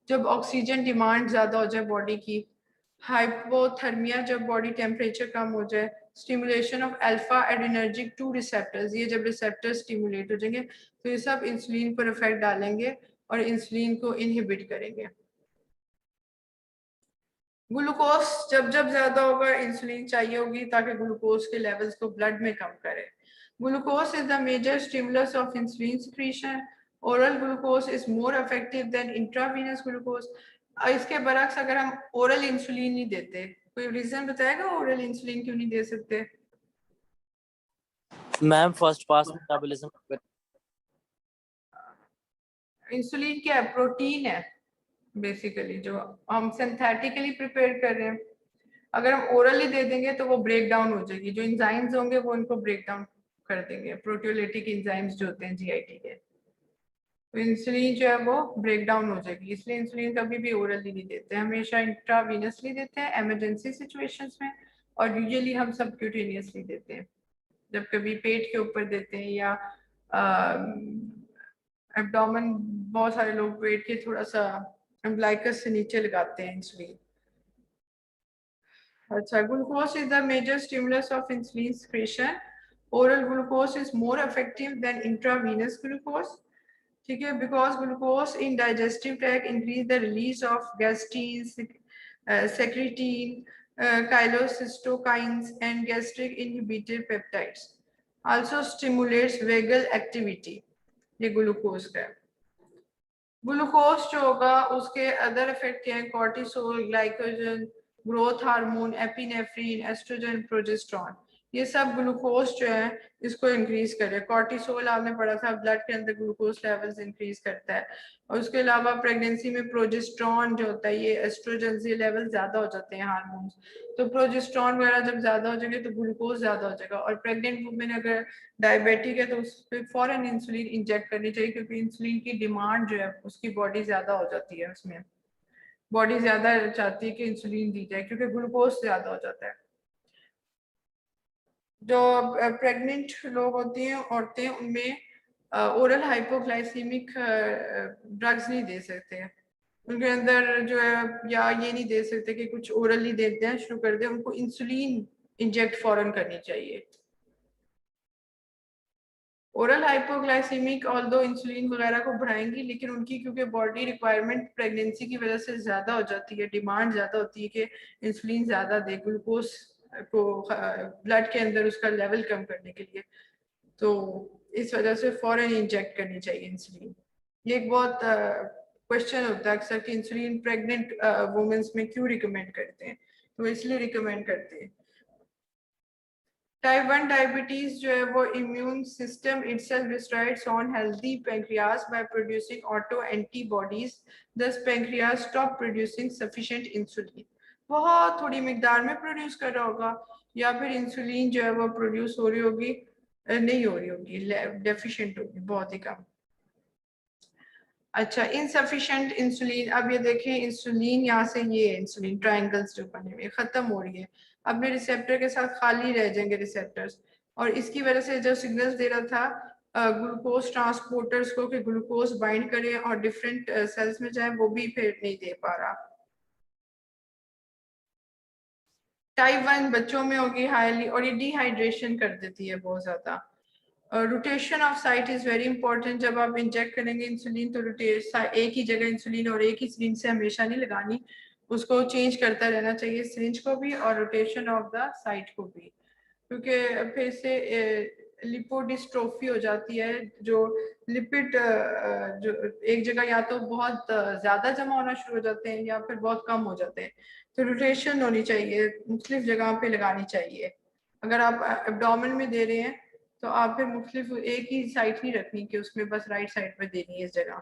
जब ऑक्सीजन डिमांड ज्यादा हो जाए बॉडी की, हाइपोथर्मिया, जब बॉडी टेम्परेचर कम हो जाए, stimulation of alpha adrenergic 2 receptors, ये जब रिसेप्टर स्टिमुलेट हो जाएंगे तो ये सब इंसुलिन पर इफेक्ट डालेंगे और इंसुलिन को इनहिबिट करेंगे। ग्लूकोज जब जब ज्यादा होगा इंसुलिन चाहिए होगी ताकि ग्लूकोज के लेवल्स को ब्लड में कम करे। Glucose is the major stimulus of insulin secretion. Oral glucose is more effective than intravenous glucose. इसके बरक्स अगर हम ओरल इंसुलिन नहीं देते, कोई रीजन बताएगा ओरल इंसुलिन क्यों नहीं दे सकते? Ma'am first pass metabolism. Insulin क्या है? प्रोटीन है बेसिकली, जो हम सिंथेटिकली प्रिपेयर कर रहे हैं। अगर हम ओरली दे देंगे तो वो ब्रेक डाउन हो जाएगी, जो इंजाइम्स होंगे वो उनको ब्रेक डाउन कर देंगे, प्रोटियोलिटिक इंजाइम्स जो होते हैं जीआईटी के, तो इंसुलिन जो है वो ब्रेक डाउन हो जाएगी। इसलिए इंसुलिन कभी भी ओरली नहीं देते, हमेशा इंट्रावीनसली देते हैं इमरजेंसी सिचुएशंस में, और यूजुअली हम सबक्यूटेनियसली देते हैं जब कभी पेट के ऊपर देते हैं या एब्डोमेन, बहुत सारे लोग पेट के थोड़ा सा अम्बिलिकस से नीचे लगाते हैं इंसुलिन। अच्छा, glucose is the major stimulus of insulin secretion. Oral glucose is more effective than intravenous glucose, ठीक है, because glucose in digestive tract increase the release of gastrin, secretin, chylocystokines and gastric inhibitor peptides, also stimulates vagal activity। ये glucose का है। Glucose जो होगा उसके other effect क्या है? Cortisol, glycogen, growth hormone, epinephrine, estrogen, progesterone, ये सब ग्लूकोज जो है इसको इंक्रीज करे। कॉर्टिसोल आपने पढ़ा था, ब्लड के अंदर ग्लूकोज लेवल्स इंक्रीज करता है, और उसके अलावा प्रेगनेंसी में प्रोजेस्टेरॉन जो होता है, ये एस्ट्रोजन से लेवल ज्यादा हो जाते हैं हार्मोन्स, तो प्रोजेस्टेरॉन वगैरह जब ज्यादा हो जाएंगे तो ग्लूकोज ज्यादा हो जाएगा। और प्रेग्नेंट वुमेन अगर डायबिटिक है तो उस पर फॉरन इंसुलिन इंजेक्ट करनी चाहिए, क्योंकि इंसुलिन की डिमांड जो है उसकी बॉडी ज्यादा हो जाती है, उसमें बॉडी ज्यादा चाहती है कि इंसुलिन दी जाए क्योंकि ग्लूकोज ज्यादा हो जाता है। जो प्रेग्नेंट लोग होती हैं, औरतें, उनमें ओरल हाइपोग्लाइसीमिक ड्रग्स नहीं दे सकते हैं, उनके अंदर जो है, या ये नहीं दे सकते कि कुछ ओरली देते हैं शुरू कर दे, उनको इंसुलिन इंजेक्ट फौरन करनी चाहिए। ओरल हाइपोग्लाइसीमिक ऑल्दो इंसुलिन वगैरह को बढ़ाएंगी, लेकिन उनकी क्योंकि बॉडी रिक्वायरमेंट प्रेगनेंसी की वजह से ज्यादा हो जाती है, डिमांड ज्यादा होती है कि इंसुलिन ज्यादा दे ग्लूकोज को ब्लड के अंदर उसका लेवल कम करने के लिए, तो इस वजह से फौरन इंजेक्ट करनी चाहिए इंसुलिन। ये एक बहुत क्वेश्चन होता है अक्सर कि इंसुलिन प्रेग्नेंट वुमेन्स में क्यों रिकमेंड करते हैं, तो इसलिए रिकमेंड करते हैं। टाइप 1 डायबिटीज जो है वो immune system itself destroys on healthy pancreas by producing auto antibodies, thus pancreas stop producing sufficient insulin. बहुत थोड़ी मिकदार में प्रोड्यूस कर रहा होगा, या फिर इंसुलिन जो है वो प्रोड्यूस हो रही होगी, नहीं हो रही होगी, डेफिशिएंट होगी, बहुत ही कम। अच्छा, इनसफिशिएंट इंसुलिन, अब ये देखें इंसुलिन यहाँ से, ये इंसुलिन ट्रायंगल्स जो बने हुए खत्म हो रही है, अपने रिसेप्टर के साथ खाली रह जाएंगे रिसेप्टर्स, और इसकी वजह से जो सिग्नल्स दे रहा था ग्लूकोज ट्रांसपोर्टर्स को कि ग्लूकोज बाइंड करे और डिफरेंट सेल्स में जाए, वो भी फिर नहीं दे पा रहा। टाइप 1 बच्चों में होगी हाईली, और ये डिहाइड्रेशन कर देती है बहुत ज्यादा। Rotation of site is very important. जब आप इंजेक्ट करेंगे इंसुलिन तो एक ही जगह इंसुलिन और एक ही सिरिंज से हमेशा नहीं लगानी, उसको चेंज करता रहना चाहिए, सिरिंज को भी और रोटेशन ऑफ द साइट को भी, क्योंकि फिर से लिपोडिस्ट्रोफी हो जाती है, जो लिपिड जो एक जगह या तो बहुत ज्यादा जमा होना शुरू हो जाते हैं या फिर बहुत कम हो जाते हैं, तो रोटेशन होनी चाहिए, मुख्तलिफ जगह पे लगानी चाहिए। अगर आप एब्डोमेन में दे रहे हैं तो आप फिर मुख्तलिफ एक ही साइड नहीं रखनी कि उसमें बस राइट साइड पे देनी है इस जगह।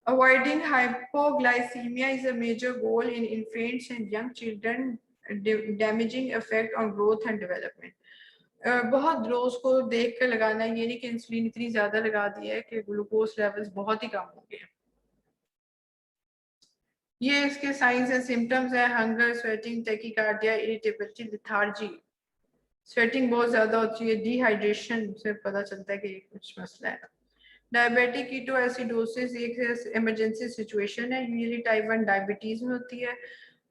Avoiding hypoglycemia is a major goal in infants and young children, damaging effect on growth and development. बहुत डोज को देख कर लगाना है, ये नहीं कि इंसुलिन इतनी ज्यादा लगा दी है कि ग्लूकोज लेवल्स बहुत ही कम हो गए। ये इसके साइंस एंड सिम्टम्स है, hunger, sweating, tachycardia, irritability, lethargy, sweating बहुत ज्यादा होती है, डिहाइड्रेशन से पता चलता है कि कुछ मसला है। डायबिटिक कीटोएसिडोसिस एक इमरजेंसी सिचुएशन है, यूजुअली टाइप 1 डायबिटीज में होती है,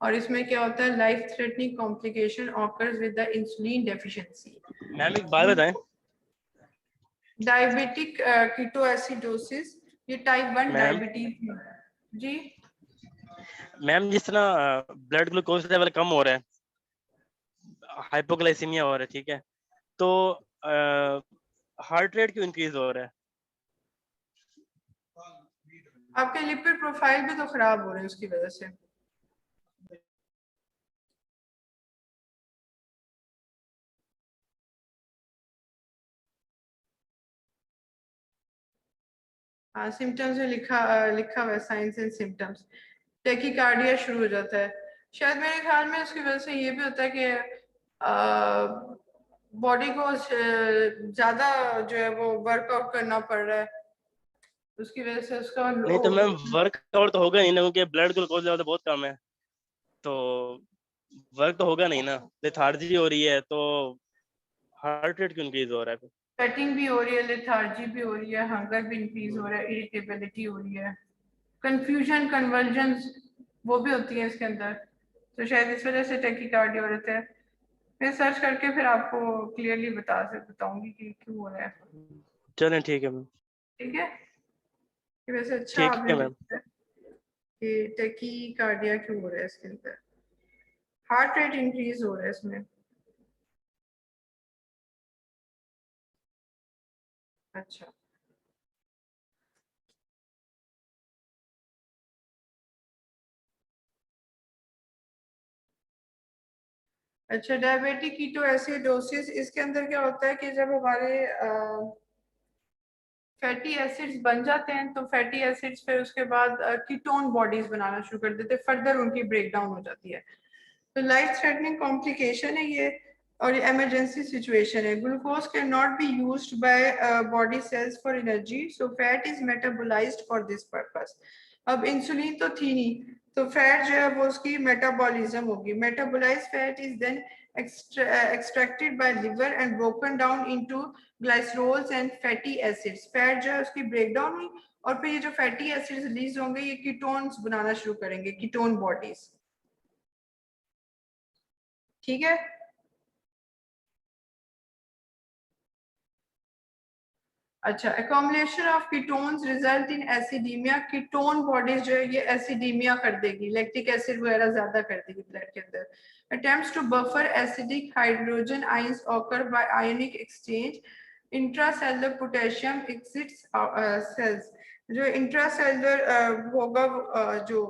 और इसमें क्या होता है, life threatening complication occurs with the insulin deficiency. Ma'am एक बात बताएं, डायबिटिक कीटोएसिडोसिस, ये टाइप 1 मैम डायबिटीज जी। मैम जिस तरह ब्लड ग्लूकोज लेवल कम हो रहा है, हाइपोग्लाइसीमिया हो रहा है, ठीक है, तो हार्ट रेट क्यों इंक्रीज हो रहा है? आपके लिपिड प्रोफाइल भी तो खराब हो रहे हैं उसकी वजह से। हाँ, सिम्टम्स में लिखा हुआ है, साइंस एंड सिम्टम्स। टेकिकार्डिया शुरू हो जाता है, शायद मेरे ख्याल में उसकी वजह से ये भी होता है कि बॉडी को ज्यादा जो है वो वर्कआउट करना पड़ रहा है, उसकी वजह से उसका नहीं तो मैम वर्कआउट तो होगा नहीं ना, क्योंकि ब्लड ग्लूकोज लेवल तो बहुत कम है, तो वर्क तो होगा नहीं ना, लेथार्जी हो रही है, तो हार्ट रेट क्यों इंक्रीज हो रहा है? स्वेटिंग भी हो रही है, लेथार्जी भी हो रही है, हंगर भी इंक्रीज हो रहा है, इरिटेबिलिटी हो रही है, कंफ्यूजन, कन्वर्जन्स वो भी होती है इसके अंदर, तो शायद इस वजह से टेकिकार्डिया हो रहा है। मैं सर्च करके फिर आपको क्लियरली बताऊंगी कि क्यों हो रहा है। चलें ठीक है मैम। ठीक है, कि वैसे अच्छा ठीक आपने है मैम। पूछा कि टेकिकार्डिया क्यों हो रहा है इसके अंदर, हार्ट रेट इंक्रीज हो रहा है इसमें। अच्छा, अच्छा, डायबिटिक कीटोएसिडोसिस, इसके अंदर क्या होता है कि जब हमारे फैटी एसिड्स बन जाते हैं तो फैटी एसिड्स फिर उसके बाद कीटोन बॉडीज बनाना शुरू कर देते हैं, फर्दर उनकी ब्रेक डाउन हो जाती है, तो लाइफ थ्रेटनिंग कॉम्प्लिकेशन है ये, और ये इमरजेंसी सिचुएशन है। Glucose can not be used by body cells for energy, so fat is metabolised for this purpose. अब इंसुलिन तो थी नहीं, तो फैट जो है वो उसकी मेटाबॉलिज्म होगी, metabolized fat is then extracted by liver and broken down into glycerols and fatty acids। Fat जो है उसकी ब्रेकडाउन हुई और फिर ये जो फैटी एसिड्स रिलीज होंगे ये कीटोन्स बनाना शुरू करेंगे, कीटोन बॉडीज। ठीक है, अच्छा, accumulation of ketones result in acidemia, ketone bodies जो है ये एसिडीमिया कर देगी, लैक्टिक एसिड वगैरह ज्यादा कर देगी ब्लड के अंदर। attempts to buffer acidic hydrogen ions occur by ionic exchange, intracellular potassium exits cells। जो इंट्रासेलुलर होगा जो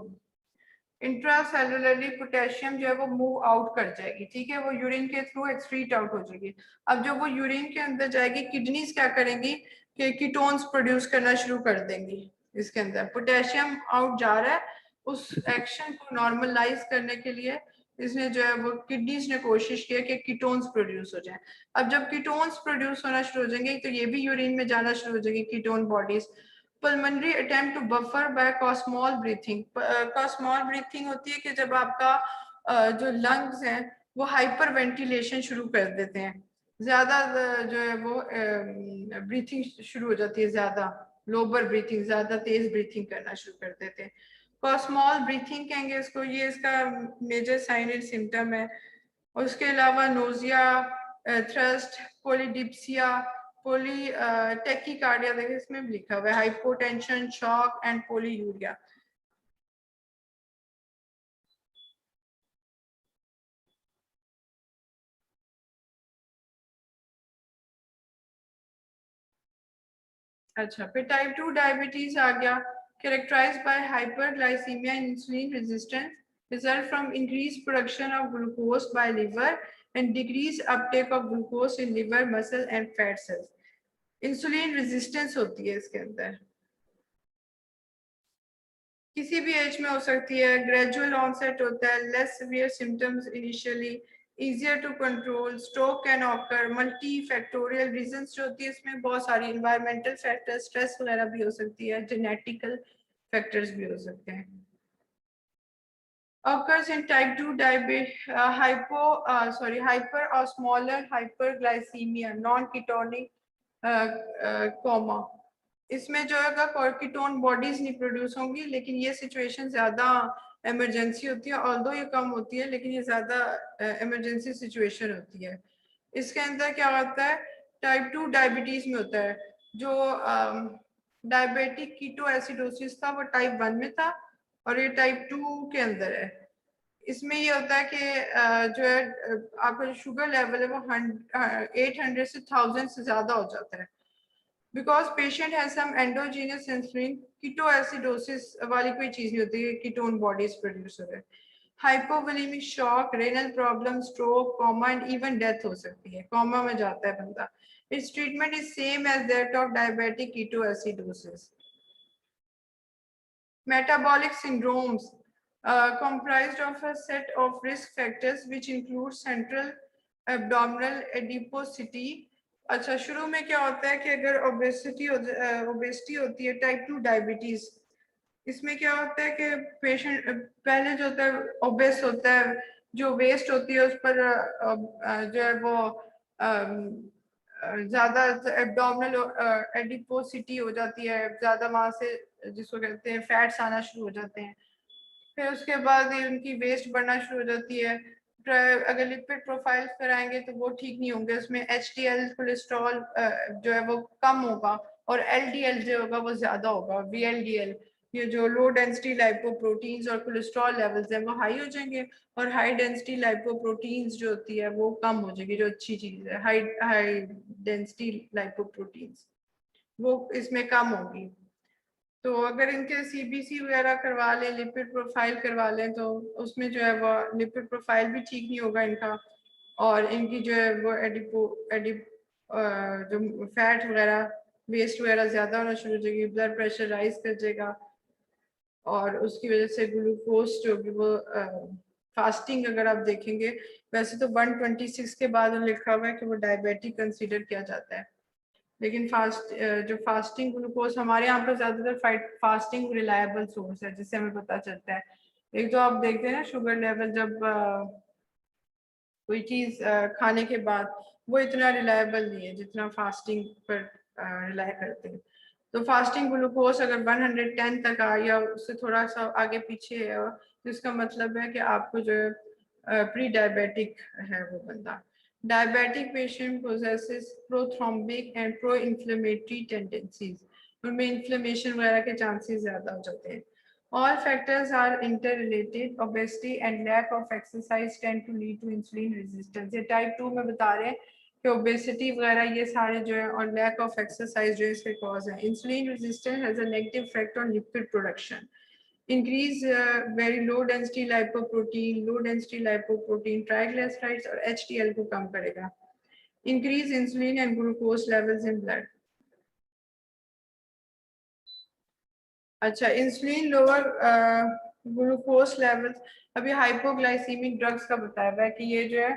इंट्रासेलुलरली पोटेशियम जो है वो मूव आउट कर जाएगी, ठीक है, वो यूरिन के थ्रू एक्सक्रीट आउट हो जाएगी। अब जब वो यूरिन के अंदर जाएगी, किडनीज क्या करेंगी कि कीटोन्स प्रोड्यूस करना शुरू कर देंगी, इसके अंदर पोटेशियम आउट जा रहा है, उस एक्शन को नॉर्मलाइज करने के लिए इसने जो है वो किडनीज ने कोशिश किया कि कीटोन्स प्रोड्यूस हो जाए। अब जब कीटोन्स प्रोड्यूस होना शुरू हो जाएंगे तो ये भी यूरिन में जाना शुरू हो जाएगी ketone bodies. Pulmonary attempt to buffer by Kussmaul breathing, Kussmaul breathing होती है कि जब आपका जो लंग्स हैं वो हाइपर वेंटिलेशन शुरू कर देते हैं, ज्यादा जो है वो ब्रीथिंग शुरू हो जाती है, ज्यादा लोअर ब्रीथिंग, ज्यादा तेज ब्रीथिंग करना शुरू कर देते हैं, कॉस्मॉल ब्रीथिंग कहेंगे इसको, ये इसका मेजर साइन एंड सिम्टम है। उसके अलावा नोजिया, थ्रस्ट, पोलीडिप्सिया, पोली टेकिकार्डिया, देखिए इसमें भी लिखा हुआ है, हाइपोटेंशन, शॉक एंड पोलीयूरिया। अच्छा, फिर टाइप 2 डायबिटीज आ गया, characterized by hyperglycemia and insulin resistance, result from increased production of glucose by liver and decreased uptake of glucose in liver, muscle and fat cells। Insulin resistance होती है इसके अंदर, किसी भी एज में हो सकती है, ग्रेजुअल ऑनसेट होता है, less severe symptoms initially, easier to control, stroke can occur, multifactorial reasons जो होती है इसमें बहुत सारी, environmental factors, stress वगैरह भी हो सकती है, genetical factors भी हो सकते हैं। occurs in type 2 diabetes, hyperosmolar hyperglycemia, non-ketonic coma। इसमें जो है कीटोन बॉडीज नहीं प्रोड्यूस होंगी, लेकिन ये सिचुएशन ज्यादा इमरजेंसी होती है, ऑल्दो ये कम होती है लेकिन ये ज़्यादा इमरजेंसी सिचुएशन होती है। इसके अंदर क्या होता है, टाइप 2 डायबिटीज़ में होता है। जो डायबिटिक कीटो एसिडोसिस था वो टाइप 1 में था और ये टाइप 2 के अंदर है। इसमें ये होता है कि जो है आपका जो शुगर लेवल है वो 800 से 1000 से ज़्यादा हो जाता है। Because patient has some endogenous insulin, ketoacidosis वाली कोई चीज़ नहीं होती है, कीटोन बॉडीज प्रोड्यूस हो रहे हैं। Hypovolemic shock, renal problem, stroke, coma and even death हो सकती है, कोमा में जाता है बंदा। Its treatment is same as that of diabetic ketoacidosis. Metabolic syndromes comprised of a set of risk factors which include central abdominal adiposity। अच्छा, शुरू में क्या होता है कि अगर ओबेसिटी होती है टाइप 2 डायबिटीज, इसमें क्या होता है कि पेशेंट पहले जो होता है ओबेस होता है, जो वेस्ट होती है उस पर जो है वो ज़्यादा एब्डोमिनल एडिपोसिटी हो जाती है, ज़्यादा वहाँ से जिसको कहते हैं फैट्स आना शुरू हो जाते हैं। फिर उसके बाद उनकी वेस्ट बढ़ना शुरू हो जाती है। अगर लिपिड प्रोफाइल कराएंगे तो वो ठीक नहीं होंगे, उसमें HDL कोलेस्ट्रॉल जो है वो कम होगा और LDL जो होगा वो ज़्यादा होगा। VLDL, ये जो लो डेंसिटी लाइपोप्रोटीन्स और कोलेस्ट्रॉल लेवल्स हैं वो हाई हो जाएंगे और हाई डेंसिटी लाइपोप्रोटीन्स जो होती है वो कम हो जाएगी, जो अच्छी चीज़ है। हाई डेंसिटी लाइपोप्रोटीन्स वो इसमें कम होगी। तो अगर इनके CBC वगैरह करवा लें, लिपिड प्रोफाइल करवा लें, तो उसमें जो है वो लिपिड प्रोफाइल भी ठीक नहीं होगा इनका, और इनकी जो है वो जो फैट वगैरह वेस्ट वगैरह ज़्यादा होना शुरू हो जाएगी, ब्लड प्रेशर राइज कर जाएगा और उसकी वजह से ग्लूकोज जो कि वो फास्टिंग अगर आप देखेंगे, वैसे तो 126 के बाद लिखा हुआ है कि वो डायबिटिक कंसीडर किया जाता है, लेकिन जो फास्टिंग ग्लूकोज हमारे यहाँ पर ज़्यादातर फास्टिंग रिलायबल सोर्स है जिससे हमें पता चलता है। एक तो आप देखते हैं ना शुगर लेवल, जब कोई चीज़ खाने के बाद, वो इतना रिलायबल नहीं है जितना फास्टिंग पर रिलाय करते हैं। तो फास्टिंग ग्लूकोज अगर 110 तक आ या उससे थोड़ा सा आगे पीछे है, तो इसका मतलब है कि आपको जो है प्री डायबिटिक है वो बंदा। Diabetic patient possesses prothrombic and pro-inflammatory tendencies, उनमें inflammation वगैरह के chances ज़्यादा हो जाते हैं। All factors are interrelated. Obesity and lack of exercise tend to lead to insulin resistance। ये type 2 में बता रहे हैं कि obesity वगैरह ये सारे जो है और lack of exercise जो इसके cause है। Insulin resistance has a negative effect on lipid production. Increase very low density lipoprotein, triglycerides और HDL को कम करेगा। Increase insulin and glucose levels in blood। अच्छा, इंसुलिन लोअर ग्लूकोज लेवल्स, अभी hypoglycaemic drugs का बताया हुआ है कि ये जो है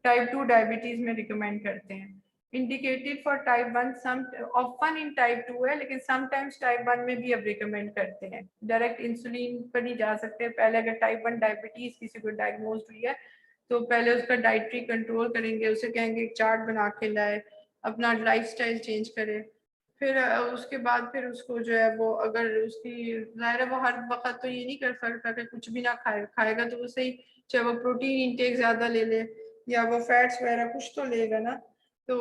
टाइप 2 डायबिटीज में रिकमेंड करते हैं। Indicated for type 1, some often in type 2 है, लेकिन समटाइम्स टाइप 1 में भी अब रिकमेंड करते हैं। डायरेक्ट इंसुलिन पर नहीं जा सकते, पहले अगर टाइप 1 डायबिटीज किसी को डायग्नोज हुई है तो पहले उसका डाइटरी कंट्रोल करेंगे, उसे कहेंगे एक चार्ट बना के लाए, अपना लाइफस्टाइल चेंज करे, फिर उसके बाद फिर उसको जो है वो अगर उसकी ज़ाहिर है वो हर वक्त तो ये नहीं कर सकता कि कुछ भी ना खाएगा तो वो सही, चाहे वो प्रोटीन इंटेक ज़्यादा ले ले या वो फैट्स वगैरह कुछ तो लेगा ना, तो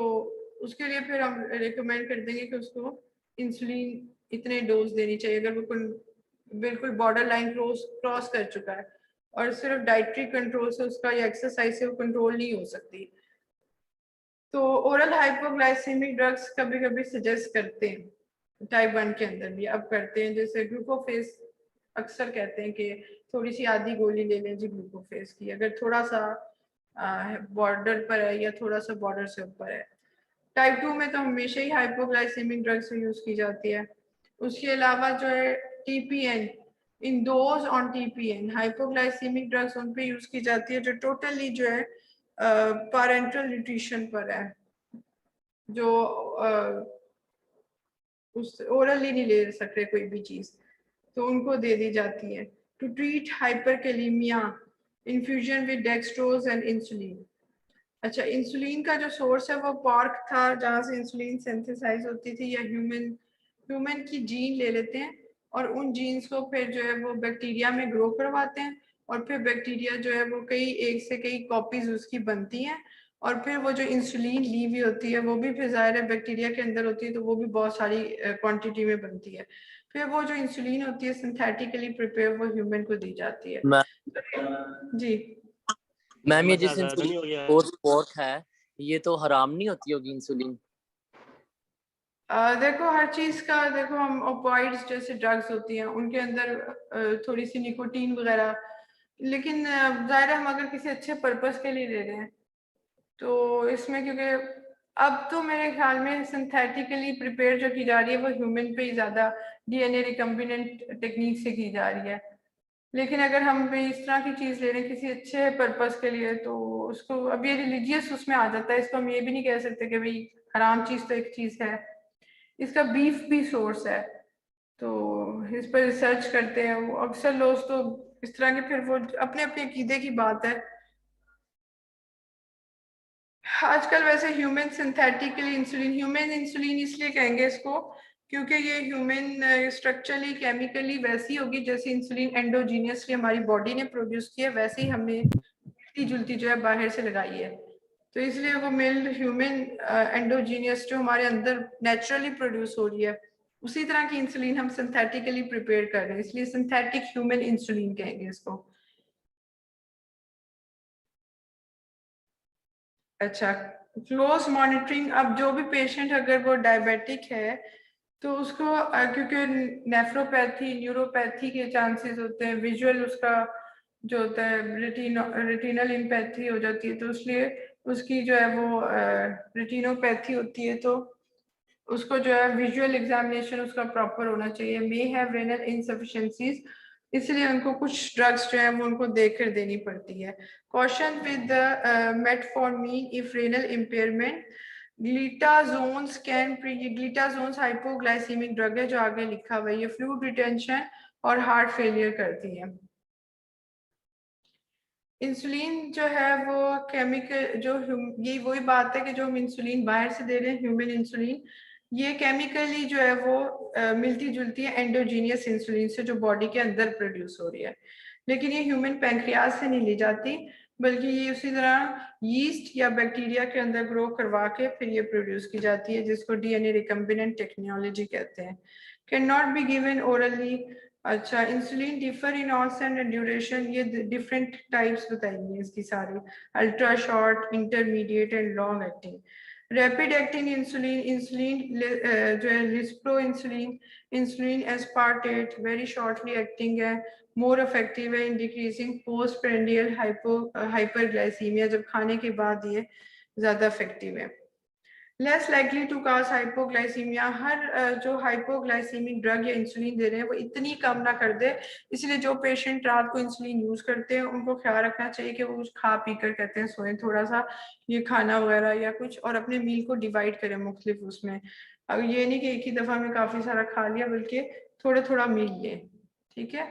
उसके लिए फिर हम रिकमेंड कर देंगे कि उसको इंसुलिन इतने डोज देनी चाहिए अगर वो बिल्कुल बॉर्डर लाइन क्रॉस कर चुका है, और सिर्फ डाइटरी कंट्रोल से उसका या एक्सरसाइज से वो कंट्रोल नहीं हो सकती। तो ओरल हाइपोग्लाइसेमिक ड्रग्स कभी कभी सजेस्ट करते हैं टाइप 1 के अंदर भी, अब करते हैं, जैसे ग्लूकोफेस अक्सर कहते हैं कि थोड़ी सी आधी गोली ले लें जी ग्लूकोफेस की, अगर थोड़ा सा बॉर्डर पर है या थोड़ा सा बॉर्डर से ऊपर है। टाइप 2 में तो हमेशा ही हाइपोग्लाइसेमिक ड्रग्स यूज की जाती है। उसके अलावा जो है TPN, in those on TPN, hypoglycemic drugs उन पे यूज की जाती है जो टोटली जो है पैरेंटल न्यूट्रिशन पर है, जो उस ओरली नहीं ले सकते कोई भी चीज़, तो उनको दे दी जाती है। To treat hyperkalemia, infusion with dextrose and insulin. अच्छा, इंसुलिन का जो सोर्स है वो पॉर्क था जहाँ से इंसुलिन सिंथेसाइज होती थी, या ह्यूमन की जीन ले लेते हैं और उन जीन्स को फिर जो है वो बैक्टीरिया में ग्रो करवाते हैं और फिर बैक्टीरिया जो है वो एक से कई कॉपीज उसकी बनती हैं और फिर वो जो इंसुलिन ली हुई होती है वो भी फिर ज़ाहिर है बैक्टीरिया के अंदर होती है तो वो भी बहुत सारी क्वांटिटी में बनती है। फिर वो जो इंसुलिन होती है सिंथेटिकली प्रिपेयर वो ह्यूमन को दी जाती है। जी मैम, ये बस जिस ज़्यादा नहीं हो गया? इंसुलिन स्पोर्ट है, ये तो हराम नहीं होती होगी इंसुलिन? देखो हर चीज का देखो, हम ओपॉइड्स जैसे ड्रग्स होती हैं उनके अंदर थोड़ी सी निकोटीन वगैरह, लेकिन जाहिर है हम अगर किसी अच्छे पर्पस के लिए ले रहे हैं तो इसमें, क्योंकि अब तो मेरे ख्याल में सिंथेटिकली प्रिपेयर जो की जा रही है वो ह्यूमन पे ही ज्यादा डीएनए रिकम्बिनेंट टेक्निक से की जा रही है, लेकिन अगर हम भी इस तरह की चीज ले रहे हैं किसी अच्छे पर्पस के लिए तो उसको, अब ये रिलीजियस उसमें आ जाता है, इसको हम ये भी नहीं कह सकते कि भाई हराम चीज तो एक चीज है। इसका बीफ भी सोर्स है तो इस पर रिसर्च करते हैं वो अक्सर लोग तो इस तरह के, फिर वो अपने अपने अकीदे की बात है। आजकल वैसे human synthetically insulin, human insulin इसलिए कहेंगे इसको क्योंकि ये ह्यूमन स्ट्रक्चरली केमिकली वैसी होगी जैसे इंसुलिन एंडोजीनियसली हमारी बॉडी ने प्रोड्यूस किया, वैसे ही हमने मिलती जुलती जो है बाहर से लगाई है, तो इसलिए वो मिल्ड ह्यूमन एंडोजीनियस जो हमारे अंदर नेचुरली प्रोड्यूस हो रही है उसी तरह की इंसुलिन हम सिंथेटिकली प्रिपेयर कर रहे हैं, इसलिए सिंथेटिक ह्यूमन इंसुलिन कहेंगे इसको। अच्छा, क्लोज मॉनिटरिंग, अब जो भी पेशेंट अगर वो डायबिटिक है तो उसको क्योंकि नेफ्रोपैथी न्यूरोपैथी के चांसेस होते हैं, विजुअल उसका जो होता है रेटिनल इम्पैथी हो जाती है, तो इसलिए उसकी जो है वो रेटिनोपैथी होती है तो उसको जो है विजुअल एग्जामिनेशन उसका प्रॉपर होना चाहिए। मे हैव रेनल इनसफिशिएंसीज, इसलिए उनको कुछ ड्रग्स जो है वो उनको देखकर देनी पड़ती है। Caution with metformin if renal impairment, glitazones can glitazones hypoglycaemic drug है जो आगे लिखा हुआ है, ये फ्लूइड रिटेंशन और हार्ट फेलियर करती है। इंसुलिन जो है वो केमिकल जो ये वही बात है कि जो हम इंसुलिन बाहर से दे रहे हैं ह्यूमन इंसुलिन, ये केमिकली जो है वो मिलती जुलती है एंडोजीनियस इंसुलिन से जो बॉडी के अंदर प्रोड्यूस हो रही है, लेकिन ये ह्यूमन पैंक्रियाज से नहीं ली जाती बल्कि ये उसी तरह यीस्ट या बैक्टीरिया के अंदर ग्रो करवा के फिर ये प्रोड्यूस की जाती है, जिसको डीएनए रिकम्बिनेंट टेक्नोलॉजी कहते हैं। Can not be given orally. अच्छा, insulin differ in onset and duration, ये डिफरेंट टाइप्स बताएंगे इसकी सारी, ultra short, intermediate and long acting. Rapid acting insulin, insulin जो है lispro insulin, insulin aspartate very shortly acting है, मोर इफेक्टिव है in decreasing post prandial hyperglycaemia, जब खाने के बाद ये ज्यादा इफेक्टिव है। Less likely to cause hypoglycaemia, हर जो हाइपोग्लाइसीमिक ड्रग या इंसुलिन दे रहे हैं वो इतनी कम ना कर दे, इसलिए जो पेशेंट रात को इंसुलिन यूज करते हैं उनको ख्याल रखना चाहिए कि वो कुछ खा पी कर कहते हैं सोएं थोड़ा सा, ये खाना वगैरह या कुछ, और अपने मील को डिवाइड करें मुख्तलिफ उसमें, अब ये नहीं कि एक ही दफा में काफी सारा खा लिया बल्कि थोड़ा थोड़ा मील लें, ठीक है।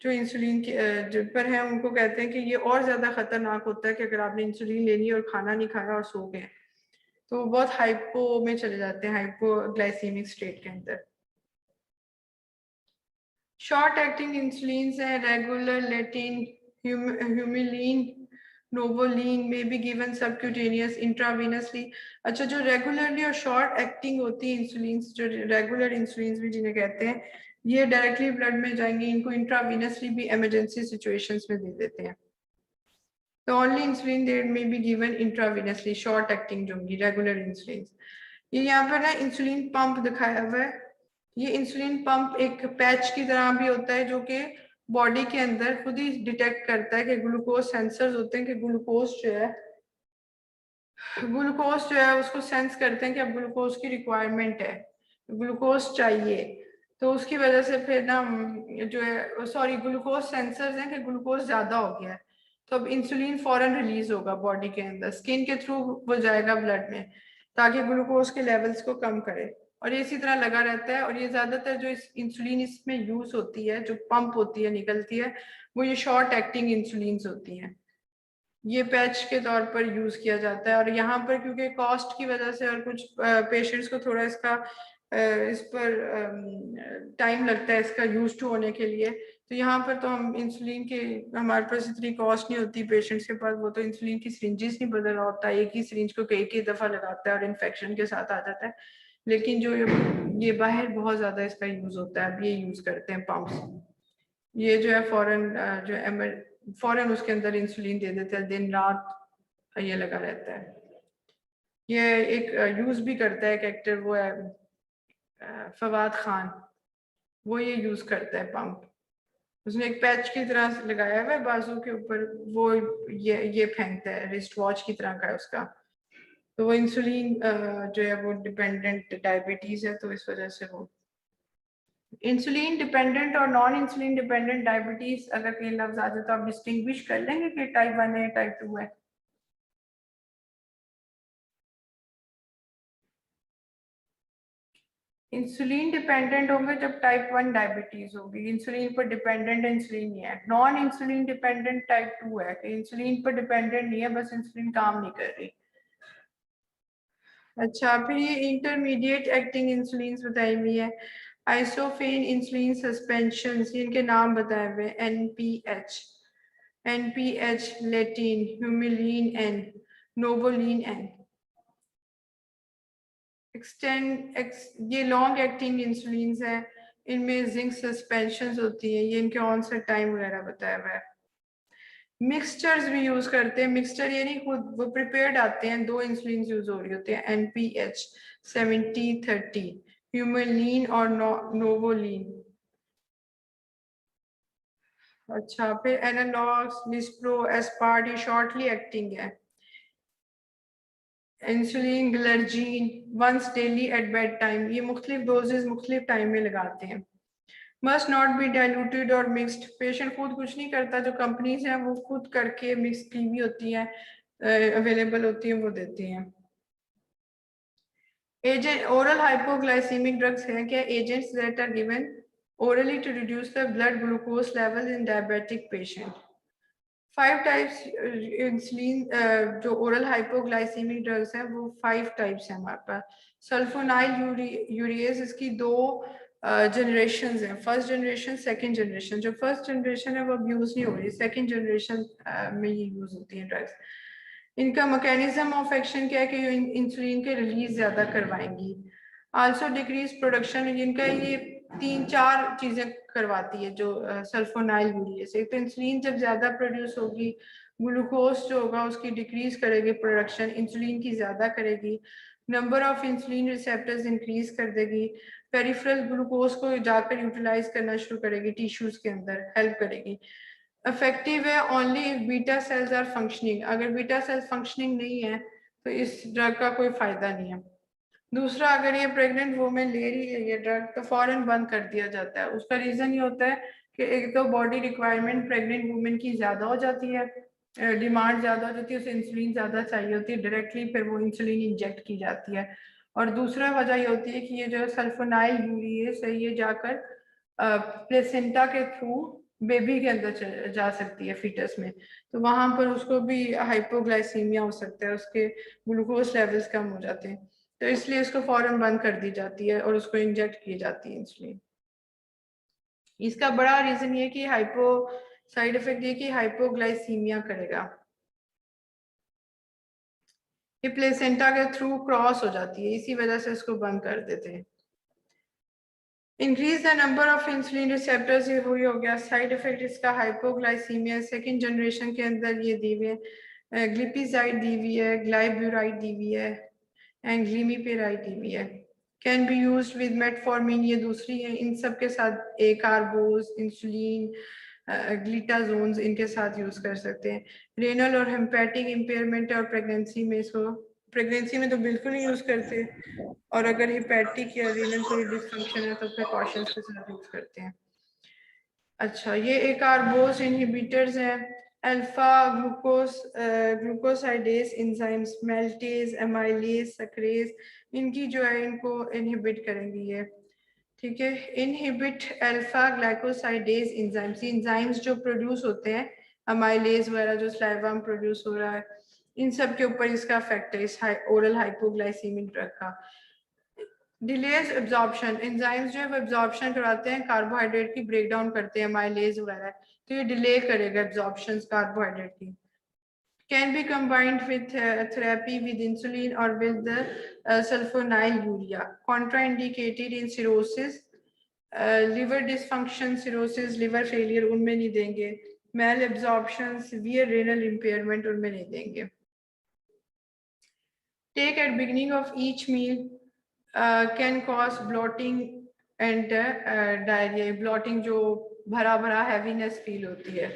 जो इंसुलिन के जो पर है उनको कहते हैं कि ये और ज्यादा खतरनाक होता है कि अगर आपने इंसुलिन ले ली और खाना नहीं खाया और सो गए तो बहुत हाइपो में चले जाते हैं, हाइपोग्लाइसीमिक स्टेट के अंदर। शॉर्ट एक्टिंग इंसुलिन है रेगुलर लेटिन, ह्यूमिलीन, नोवोलीन में बी गिवन सबक्यूटेनियस इंट्रावेनसली। अच्छा, जो रेगुलरली और शॉर्ट एक्टिंग होती है इंसुलिन, जो रेगुलर इंसुलिन भी जिन्हें कहते हैं, ये डायरेक्टली ब्लड में जाएंगे, इनको इंट्रावेनसली भी इमरजेंसी सिचुएशंस में दे देते हैं। The only insulin that may be given intravenously, short acting जो होंगी रेगुलर इंसुलिन। ये यहाँ पर ना इंसुलिन पंप दिखाया हुआ है, ये इंसुलिन पंप एक पैच की तरह भी होता है जो कि बॉडी के अंदर खुद ही डिटेक्ट करता है कि ग्लूकोज सेंसर्स होते हैं कि ग्लूकोज जो है उसको सेंस करते हैं कि अब ग्लूकोज की रिक्वायरमेंट है, ग्लूकोज चाहिए, तो उसकी वजह से फिर ना जो है सॉरी ग्लूकोज सेंसर्स हैं कि ग्लूकोज ज्यादा हो गया है तो अब इंसुलिन फौरन रिलीज होगा बॉडी के अंदर, स्किन के थ्रू वो जाएगा ब्लड में ताकि ग्लूकोज के लेवल्स को कम करे, और ये इसी तरह लगा रहता है। और ये ज्यादातर जो इंसुलिन इसमें यूज होती है, जो पंप होती है निकलती है, वो ये शॉर्ट एक्टिंग इंसुलिन होती हैं, ये पैच के तौर पर यूज किया जाता है। और यहाँ पर क्योंकि कॉस्ट की वजह से और कुछ पेशेंट्स को थोड़ा इसका इस पर टाइम लगता है इसका यूज टू होने के लिए। तो यहाँ पर तो हम इंसुलिन के, हमारे पास इतनी कॉस्ट नहीं होती पेशेंट्स के पास, वो तो इंसुलिन की सिरिंजेस नहीं बदल रहा होता, एक ही सिरिंज को कई कई दफ़ा लगाता है और इन्फेक्शन के साथ आ जाता है। लेकिन जो ये बाहर बहुत ज़्यादा इसका यूज़ होता है, अब ये यूज़ करते हैं पम्प्स। ये जो है फौरन उसके अंदर इंसुलिन दे देते हैं, दिन रात ये लगा रहता है। ये एक यूज़ भी करता है एक एक्टर, वो है फवाद खान, वो ये यूज़ करता है पंप। उसने एक पैच की तरह लगाया हुआ है बाजू के ऊपर, वो ये फेंकता है, रिस्ट वॉच की तरह का है उसका। तो वो इंसुलिन जो है वो डिपेंडेंट डायबिटीज है, तो इस वजह से वो इंसुलिन डिपेंडेंट और नॉन इंसुलिन डिपेंडेंट डायबिटीज अगर कहीं लफ्ज आ जाए तो आप डिस्टिंग्विश कर लेंगे कि टाइप 1 है टाइप 2 है? इंसुलिन डिपेंडेंट होंगे जब टाइप 1 डायबिटीज होगी, इंसुलिन पर डिपेंडेंट इंसुलिन ही है। नॉन इंसुलिन डिपेंडेंट टाइप 2 है कि इंसुलिन पर डिपेंडेंट नहीं है, बस इंसुलिन काम नहीं कर रही। अच्छा, फिर ये इंटरमीडिएट एक्टिंग इंसुलिन बताई हुई है, आइसोफेन इंसुलिन सस्पेंशन, इनके नाम बताए हुए, एनपीएच, लेटिन, ह्यूमिलीन एन, नोवोलीन एन। ये लॉन्ग एक्टिंग इंसुलिन है, इनमें जिंक सस्पेंशन होती है, ये इनके ऑनसेट टाइम वगैरह बताया हुआ है। मिक्सचर्स भी यूज करते हैं, मिक्सचर ये नहीं खुद वो प्रिपेयर्ड आते हैं, दो इंसुलिन यूज हो रही होती है, एनपीएच 70-30, ह्यूमिलीन और नोवोलीन। अच्छा, फिर एनालॉग्स, लिस्प्रो, एस्पार्ट, ये शॉर्टली एक्टिंग है। Insulin glargine once daily at bed time, ये मुख्तलिफ डोजेज मुख्तलिफ टाइम में लगाते हैं। मस्ट नॉट बी डाइल्यूटेड और मिक्सड, पेशेंट खुद कुछ नहीं करता, जो कंपनीज हैं वो खुद करके मिक्स की भी होती हैं, अवेलेबल होती हैं, वो देती हैं। एजेंट ओरल हाइपोग्लाइसीमिक ड्रग्स हैं क्या? Agents that are given orally to reduce the blood glucose level in diabetic patient. 5 types insulin जो ओरल हाइपोग्लाइसीमिक ड्रग्स हैं वो 5 टाइप्स हैं हमारे पास। सल्फोनाइल यूरिएज, इसकी 2 जनरेशन हैं, फर्स्ट जनरेशन, सेकंड जनरेशन। जो फर्स्ट जनरेशन है वो अब यूज नहीं हो रही, सेकंड जनरेशन में ये यूज होती है ड्रग्स। इनका मैकेनिज्म ऑफ एक्शन क्या है कि इंसुलिन के रिलीज ज्यादा करवाएंगी। आल्सो डिक्रीज प्रोडक्शन, इनका ये 3-4 चीजें करवाती है जो सल्फोनाइल यूरिएज। एक तो इंसुलिन जब ज्यादा प्रोड्यूस होगी, ग्लूकोज जो होगा उसकी डिक्रीज करेगी प्रोडक्शन, इंसुलिन की ज्यादा करेगी, number of insulin receptors increase कर देगी, पेरिफेरल ग्लूकोज को जाकर यूटिलाइज करना शुरू करेगी, टिश्यूज के अंदर हेल्प करेगी। इफेक्टिव है only if beta cells are functioning, अगर बीटा सेल्स फंक्शनिंग नहीं है तो इस ड्रग का कोई फायदा नहीं है। दूसरा, अगर ये प्रेग्नेंट वुमेन ले रही है ये ड्रग तो फौरन बंद कर दिया जाता है। उसका रीजन ये होता है कि एक तो बॉडी रिक्वायरमेंट प्रेग्नेंट वुमेन की ज्यादा हो जाती है, डिमांड ज्यादा हो जाती है, उसे इंसुलिन ज्यादा चाहिए होती है, डायरेक्टली फिर वो इंसुलिन इंजेक्ट की जाती है। और दूसरा वजह ये होती है कि ये जो सल्फोनाइल यूरिएज है ये जाकर प्लेसेंटा के थ्रू बेबी के अंदर जा सकती है, फीटस में, तो वहां पर उसको भी हाइपोग्लाइसीमिया हो सकता है, उसके ग्लूकोज लेवल्स कम हो जाते हैं, तो इसलिए इसको फौरन बंद कर दी जाती है और उसको इंजेक्ट की जाती है इंसुलिन। इसका बड़ा रीजन ये कि साइड इफेक्ट ये कि हाइपोग्लाइसीमिया करेगा, ये प्लेसेंटा के थ्रू क्रॉस हो जाती है, इसी वजह से इसको बंद कर देते हैं। Increase the number of insulin receptors, ये वही हो गया। साइड इफेक्ट इसका हाइपोग्लाइसीमिया, सेकंड जनरेशन के अंदर ये दी हुई है, ग्लिपिजाइड दी हुई है, ग्लाइब्यूराइड दी हुई है एंड ग्लीमीपेराइड दी हुई है। Can be used with metformin, ये दूसरी है, इन सब के साथ कार्बोज, इंसुलिन, ग्लिटाजोन्स, इनके साथ यूज कर सकते हैं। रेनल और हेम्पेटिक इम्पेयरमेंट और प्रेगनेंसी में इसको, प्रेगनेंसी में तो बिल्कुल नहीं यूज करते, और अगर हिपैटिक या रीनल कोई डिसफंक्शन है तो प्रिकॉशंस के साथ यूज करते हैं। अच्छा, ये एक कार्बोज इनहिबिटर्स हैं, अल्फा ग्लूकोसाइडेज एंजाइम्स, मेल्टेज, एमाइलेज, सक्रेज, इनकी जो है इनको इनहिबिट करेंगी ये, ठीक है। Inhibit alpha glycosidase enzymes, enzymes जो प्रोड्यूस होते हैं, अमाइलेज वगैरह जो स्लाइवा में प्रोड्यूस हो रहा है, इन सब के ऊपर इसका इफेक्ट है, इस ओरल हाइपोग्लाइसीमिक ड्रग का। डिलेज एब्जॉर्प्शन, एंजाइम्स जो है वो एब्जॉर्प्शन कराते हैं, कार्बोहाइड्रेट की ब्रेक डाउन करते हैं, माइलेज वगैरह, तो ये डिले करेगा एब्जॉर्प्शन कार्बोहाइड्रेट की। Can be combined with therapy with insulin or with the sulfonylurea. Contraindicated in cirrhosis, liver dysfunction, cirrhosis, liver failure उनमें नहीं देंगे, malabsorption, severe renal impairment उनमें नहीं देंगे। Take at beginning of each meal can cause bloating and diarrhea. Bloating जो भरा भरा heaviness feel होती है।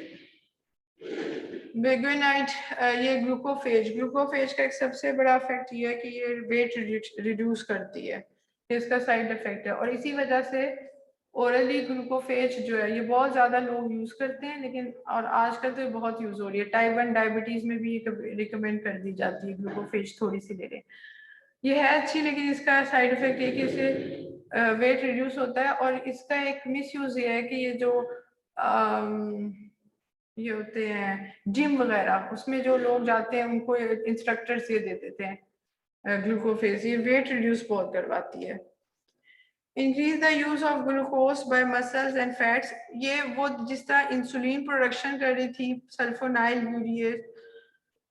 बेगुइनाइट, ये ग्लूकोफेज का एक सबसे बड़ा इफेक्ट ये है कि ये वेट रिड्यूस करती है, इसका साइड इफेक्ट है। और इसी वजह से ओरली ग्लूकोफेज जो है ये बहुत ज़्यादा लोग यूज़ करते हैं, लेकिन और आजकल तो ये बहुत यूज़ हो रही है। टाइप 1 डायबिटीज़ में भी रिकमेंड कर दी जाती है ग्लूकोफेज थोड़ी सी ले लें। ये है अच्छी, लेकिन इसका साइड इफेक्ट है कि इससे वेट रिड्यूस होता है। और इसका एक मिस यूज़ ये है कि ये जो ये होते हैं जिम वगैरह, उसमें जो लोग जाते हैं उनको इंस्ट्रक्टर्स ये दे देते हैं ग्लूकोफेज, ये वेट रिड्यूस बहुत करवाती है। Increase the use of glucose bye muscles and fats, ये वो जिस तरह इंसुलिन प्रोडक्शन कर रही थी सल्फोनाइलयूरिएज,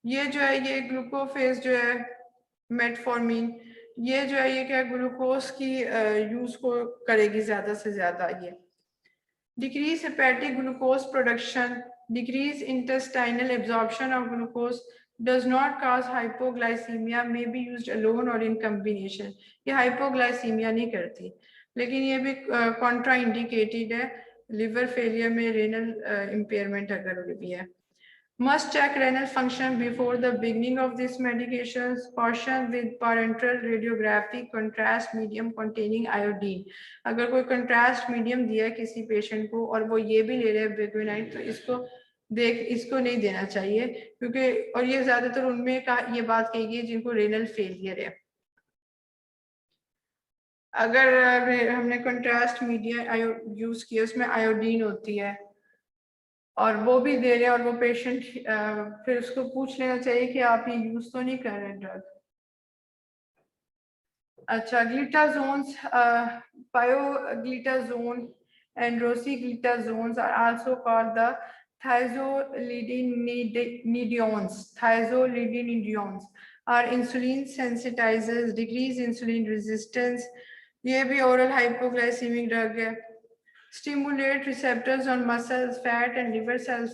ये जो है ये ग्लूकोफेज जो है मेटफॉर्मिन, ये जो है ये क्या ग्लूकोज की यूज को करेगी ज्यादा से ज्यादा। ये decrease hepatic glucose production, decrease intestinal absorption of glucose, does not cause hypoglycemia, may be used alone or in combination। ये hypoglycemia नहीं करती, लेकिन ये भी contraindicated है liver failure में, renal impairment अगर भी है। Must check renal function before the beginning of these medications. Caution with parenteral radiography, contrast medium containing iodine। अगर कोई contrast medium दिया है किसी पेशेंट को और वो ये भी ले रहे हैं बेगुइनाइट, तो इसको नहीं देना चाहिए, क्योंकि और ये ज्यादातर उनमें ये बात कही गई जिनको रेनल फेलियर है। अगर हमने कंट्रास्ट मीडिया यूज किया, उसमें आयोडीन होती है और वो भी दे रहे हैं, और वो पेशेंट फिर उसको पूछ लेना चाहिए कि आप ये यूज तो नहीं कर रहे ड्रग। अच्छा, ग्लिटाजोन्स, pioglitazone and rosiglitazones are also called the thiazolidinidiones. Thiazolidinidiones are insulin sensitizers, decrease insulin resistance. ये भी oral hypoglycemic drug है। Stimulate receptors on muscles, fat and liver cells.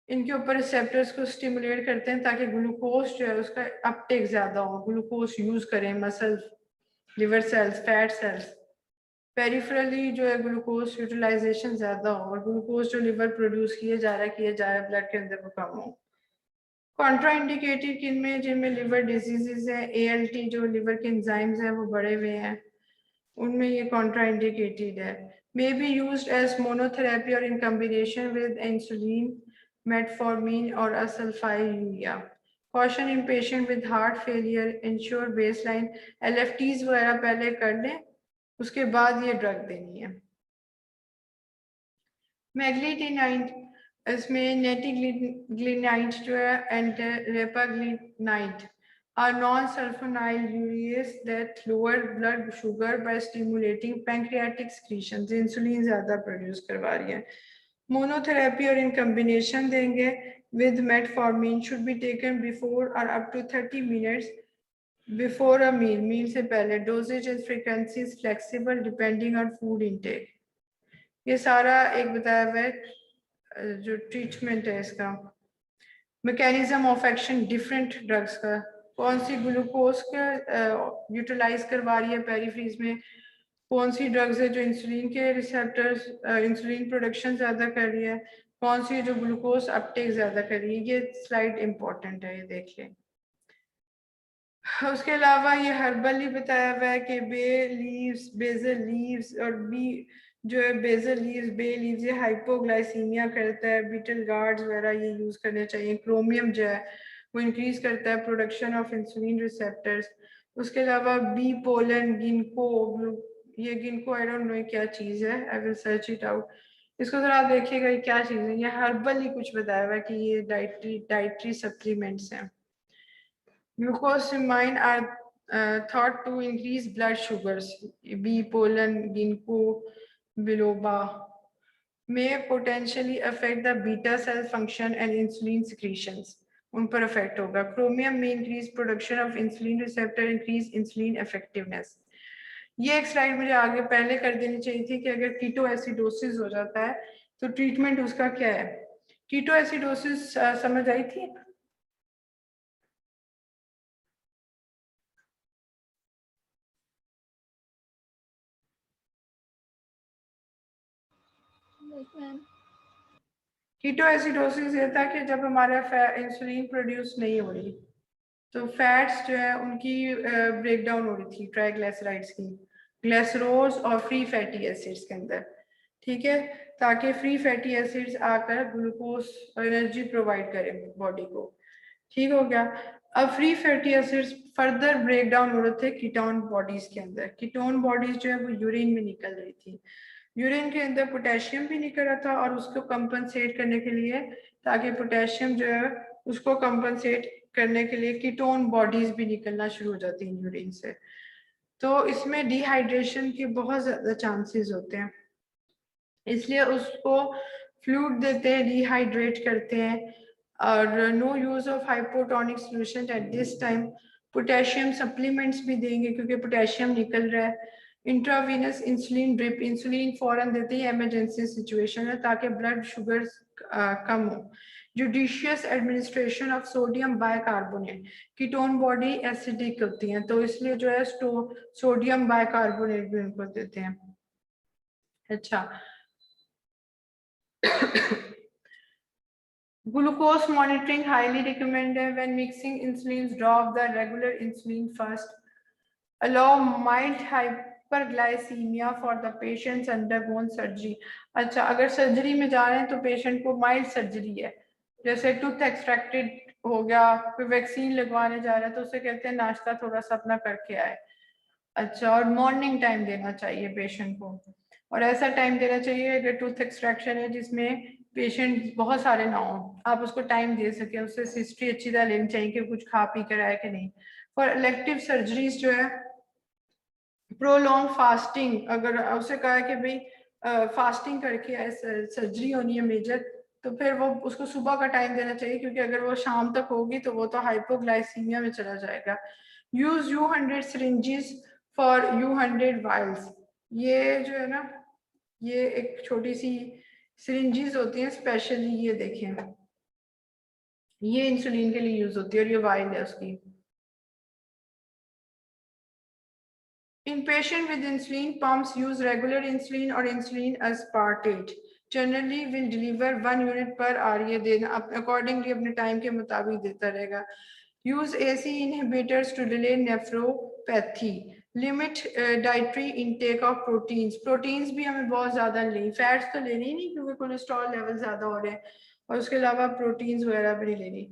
इनके ऊपर रिसेप्टर्स को स्टिमुलेट करते हैं ताकि ग्लूकोज जो है उसका अपटेक ज्यादा हो, ग्लूकोज यूज करें muscle, liver cells, fat cells. Peripherally जो है ग्लूकोज यूटिलाइजेशन ज्यादा हो और ग्लूकोज जो लिवर प्रोड्यूस किए जा रहा है ब्लड के अंदर वो कम हो। कॉन्ट्राइंडिकेटेड किन में, जिनमें लिवर डिजीजेस है, ALT जो लिवर के एंजाइम्स हैं वो बढ़े हुए हैं, उनमें ये कॉन्ट्राइंडिकेटेड है। May be used as monotherapy और in combination with insulin, metformin or asulfonylurea. Caution in patient with heart failure, ensure baseline LFTs वगैरह पहले कर लें, उसके बाद ये ड्रग देनी है। मैग्लीटिनाइड, इसमें नेटिग्लिनाइड जो है and रेपाग्लिनाइड are non-sulfonylureas that lower blood sugar by stimulating pancreatic secretions। Insulin ज्यादा प्रोड्यूस करवा रही है। मोनोथेरेपी और इन कॉम्बिनेशन देंगे with metformin, should be taken before or up to 30 minutes before a meal, मील से पहले। dosage and frequency is flexible depending on food intake। ये सारा एक बताया हुआ है जो ट्रीटमेंट है इसका। Mechanism of action different drugs का, कौन सी ग्लूकोज का यूटिलाइज करवा रही है पेरिफेरीज में, कौन सी ड्रग्स है जो इंसुलिन के रिसेप्टर्स इंसुलिन प्रोडक्शन ज्यादा कर रही है, कौन सी जो ग्लूकोज अपटेक ज्यादा कर रही है। ये स्लाइड इंपॉर्टेंट है, ये देख लें। उसके अलावा ये हर्बली बताया हुआ है कि बे लीव्स, बेजल लीव्स और बी जो है बेजल लीव्स, बे लीव्स, ये हाइपोग्लाइसीमिया करता है। बीटल गार्ड्स वगैरह ये यूज करने चाहिए। क्रोमियम जो है वो इंक्रीज करता है प्रोडक्शन ऑफ इंसुलिन रिसेप्टर्स। उसके अलावा बी पोलन, गिनको, ये गिनको आई डोंट नो क्या चीज है, I will search it out. इसको जरा आप देखिएगा ये क्या चीज है। ये हर्बल ही कुछ बताया हुआ है कि ये डाइटरी सप्लीमेंट्स हैं। Glucosamine are thought to increase blood sugars. B. pollen, ginkgo biloba may potentially affect the beta cell function and insulin secretions. उन पर affect होगा. Chromium may increase production of insulin receptor, increase insulin effectiveness. ये एक slide मुझे आगे पहले कर देनी चाहिए थी कि अगर कीटो एसिडोसिस हो जाता है तो ट्रीटमेंट उसका क्या है. कीटो एसिडोसिस समझ आई थी? कीटो एसिडोसिस ये था कि जब हमारा इंसुलिन प्रोड्यूस नहीं हो रही तो फैट्स जो है उनकी ब्रेक डाउन हो रही थी ट्राइग्लिसराइड्स की, ग्लिसरोज और फ्री फैटी एसिड्स के अंदर. ठीक है, ताकि फ्री फैटी एसिड्स आकर ग्लूकोज एनर्जी प्रोवाइड करें बॉडी को. ठीक हो गया. अब free fatty acids further break down हो रहे थे कीटोन बॉडीज के अंदर. कीटोन बॉडीज जो है वो यूरिन में निकल रही थी. यूरिन के अंदर पोटेशियम भी निकल रहा था और उसको कंपनसेट करने के लिए, ताकि पोटेशियम जो है उसको कंपनसेट करने के लिए कीटोन बॉडीज भी निकलना शुरू हो जाती हैं यूरिन से. तो इसमें डिहाइड्रेशन के बहुत ज्यादा चांसेस होते हैं, इसलिए उसको फ्लूइड देते हैं, डिहाइड्रेट करते हैं. और no use of hypotonic solution at this time. Potassium supplements भी देंगे क्योंकि पोटेशियम निकल रहा है. इंट्रावीनस इंसुलिन ड्रिप, इंसुलिन फौरन देते हैं, इमरजेंसी सिचुएशन है ताकि ब्लड शुगर कम हो. Judicious administration of sodium bicarbonate. Ketone body acidic होती हैं तो इसलिए जो है सोडियम बाइकार्बोनेट भी उनको देते हैं. अच्छा, glucose monitoring highly recommended when mixing insulins. Drop the regular insulin first. Allow mild hyperglycemia for the patients undergone surgery. अच्छा, अगर सर्जरी में जा रहे हैं तो पेशेंट को माइल्ड सर्जरी है, जैसे टूथ एक्सट्रैक्टेड हो गया, फिर वैक्सीन लगवाने जा रहा है तो उसे कहते हैं नाश्ता थोड़ा सा अपना करके आए. अच्छा, और मॉर्निंग टाइम देना चाहिए पेशेंट को, और ऐसा टाइम देना चाहिए अगर टूथ एक्सट्रैक्शन है जिसमें पेशेंट बहुत सारे ना हो, आप उसको टाइम दे सके, उससे हिस्ट्री अच्छी तरह लेनी चाहिए कि कुछ खा पी कर आया कि नहीं. फॉर इलेक्टिव सर्जरीज जो है प्रोलॉन्ग फास्टिंग, अगर उसे कहा है कि भाई फास्टिंग करके सर्जरी होनी है मेजर, तो फिर वो उसको सुबह का टाइम देना चाहिए क्योंकि अगर वो शाम तक होगी तो वो तो हाइपोग्लाइसीमिया में चला जाएगा. Use U100 syringes for U100 vials. ये जो है ना, ये एक छोटी सी सिरिंजेस होती हैं स्पेशली, ये देखें, ये इंसुलिन के लिए यूज होती है और ये वाइल है उसकी. In patient with insulin pumps, use regular insulin or insulin aspartate. Generally will deliver 1 unit per hour. ये देना accordingly अपने टाइम के मुताबिक देता रहेगा. Use AC inhibitors to delay nephropathy. Limit dietary intake of proteins. Proteins भी हमें बहुत ज़्यादा लेनी, फैट्स तो लेनी ही नहीं क्योंकि कोलेस्ट्रॉल लेवल ज़्यादा हो रहे हैं, और उसके अलावा प्रोटीन्स वगैरह भी नहीं लेनी.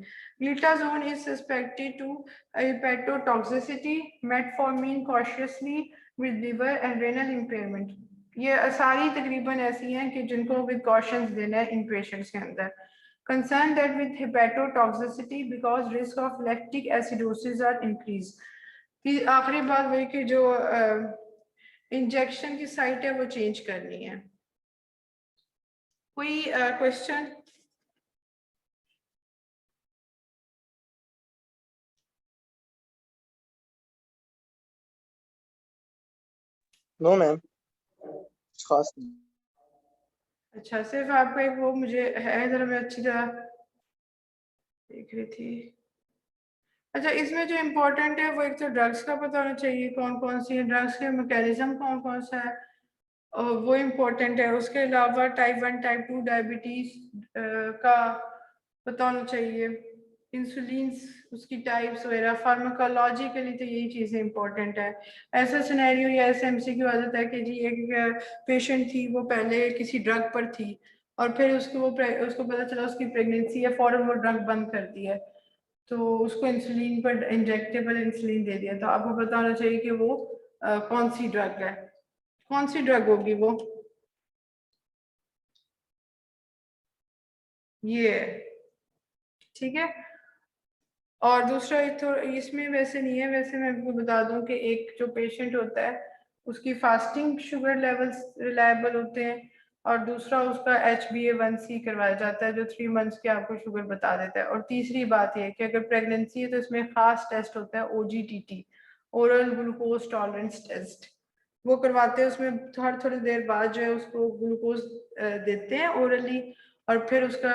Glitazone is suspected to hepatotoxicity. Metformin cautiously with liver and renal impairment. ये सारी तकरीबन ऐसी हैं कि जिनको विद कॉशंस देना है इन पेशेंट्स के अंदर. Concern that with hepatotoxicity because risk of lactic acidosis are increased. आखिरी बात वही कि जो इंजेक्शन की साइट है वो चेंज करनी है. कोई क्वेश्चन? नो मैम, खास नहीं. अच्छा, सिर्फ आपको एक वो मुझे है, जरा मैं अच्छी तरह देख रही थी. अच्छा, इसमें जो इम्पोर्टेंट है वो एक तो ड्रग्स का पता होना चाहिए, कौन कौन सी ड्रग्स के मैकेनिज्म कौन कौन सा है, और वो इम्पोर्टेंट है. उसके अलावा टाइप 1 टाइप 2 डायबिटीज का पता होना चाहिए, इंसुलिन उसकी टाइप्स वगैरह. फार्माकोलॉजिकली तो यही चीज़ें इंपॉर्टेंट है. ऐसा सिनेरियो या ऐसे MCQ आदत है कि जी एक पेशेंट थी, वो पहले किसी ड्रग पर थी और फिर उसको पता चला उसकी प्रेगनेंसी है, फौरन वो ड्रग बंद कर दिया तो उसको इंसुलिन पर इंजेक्टेबल इंसुलिन दे दिया. तो आपको पता होना चाहिए कि वो कौन सी ड्रग है, कौन सी ड्रग होगी वो. ये ठीक है. और दूसरा इसमें वैसे नहीं है, वैसे मैं आपको बता दूं कि एक जो पेशेंट होता है उसकी फास्टिंग शुगर लेवल्स रिलायबल होते हैं, और दूसरा उसका HbA1c करवाया जाता है जो 3 मंथ्स की आपको शुगर बता देता है। और तीसरी बात यह है कि अगर प्रेगनेंसी है तो इसमें खास टेस्ट होता है OGTT, oral glucose tolerance test, वो करवाते हैं। उसमें हर थोड़ी देर बाद जो है उसको ग्लूकोज देते हैं ओरली, और फिर उसका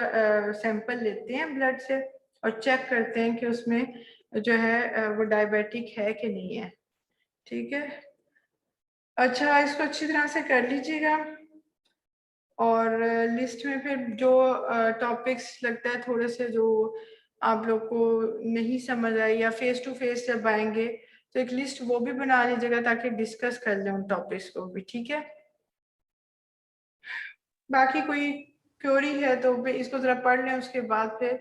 सैंपल लेते हैं ब्लड से और चेक करते हैं कि उसमें जो है वो डायबिटिक है कि नहीं है। ठीक है, अच्छा इसको अच्छी तरह से कर लीजिएगा। और लिस्ट में फिर जो टॉपिक्स लगता है थोड़े से जो आप लोग को नहीं समझ आई या फेस टू फेस जब आएंगे तो एक लिस्ट वो भी बना लीजिएगा ताकि डिस्कस कर लें उन टॉपिक्स को भी। ठीक है, बाकी कोई क्वेरी है तो इसको जरा पढ़ लें, उसके बाद फिर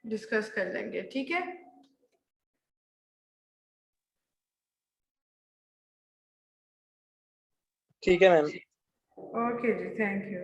डिस्कस कर लेंगे। ठीक है, ठीक है मैम। ओके जी, थैंक यू।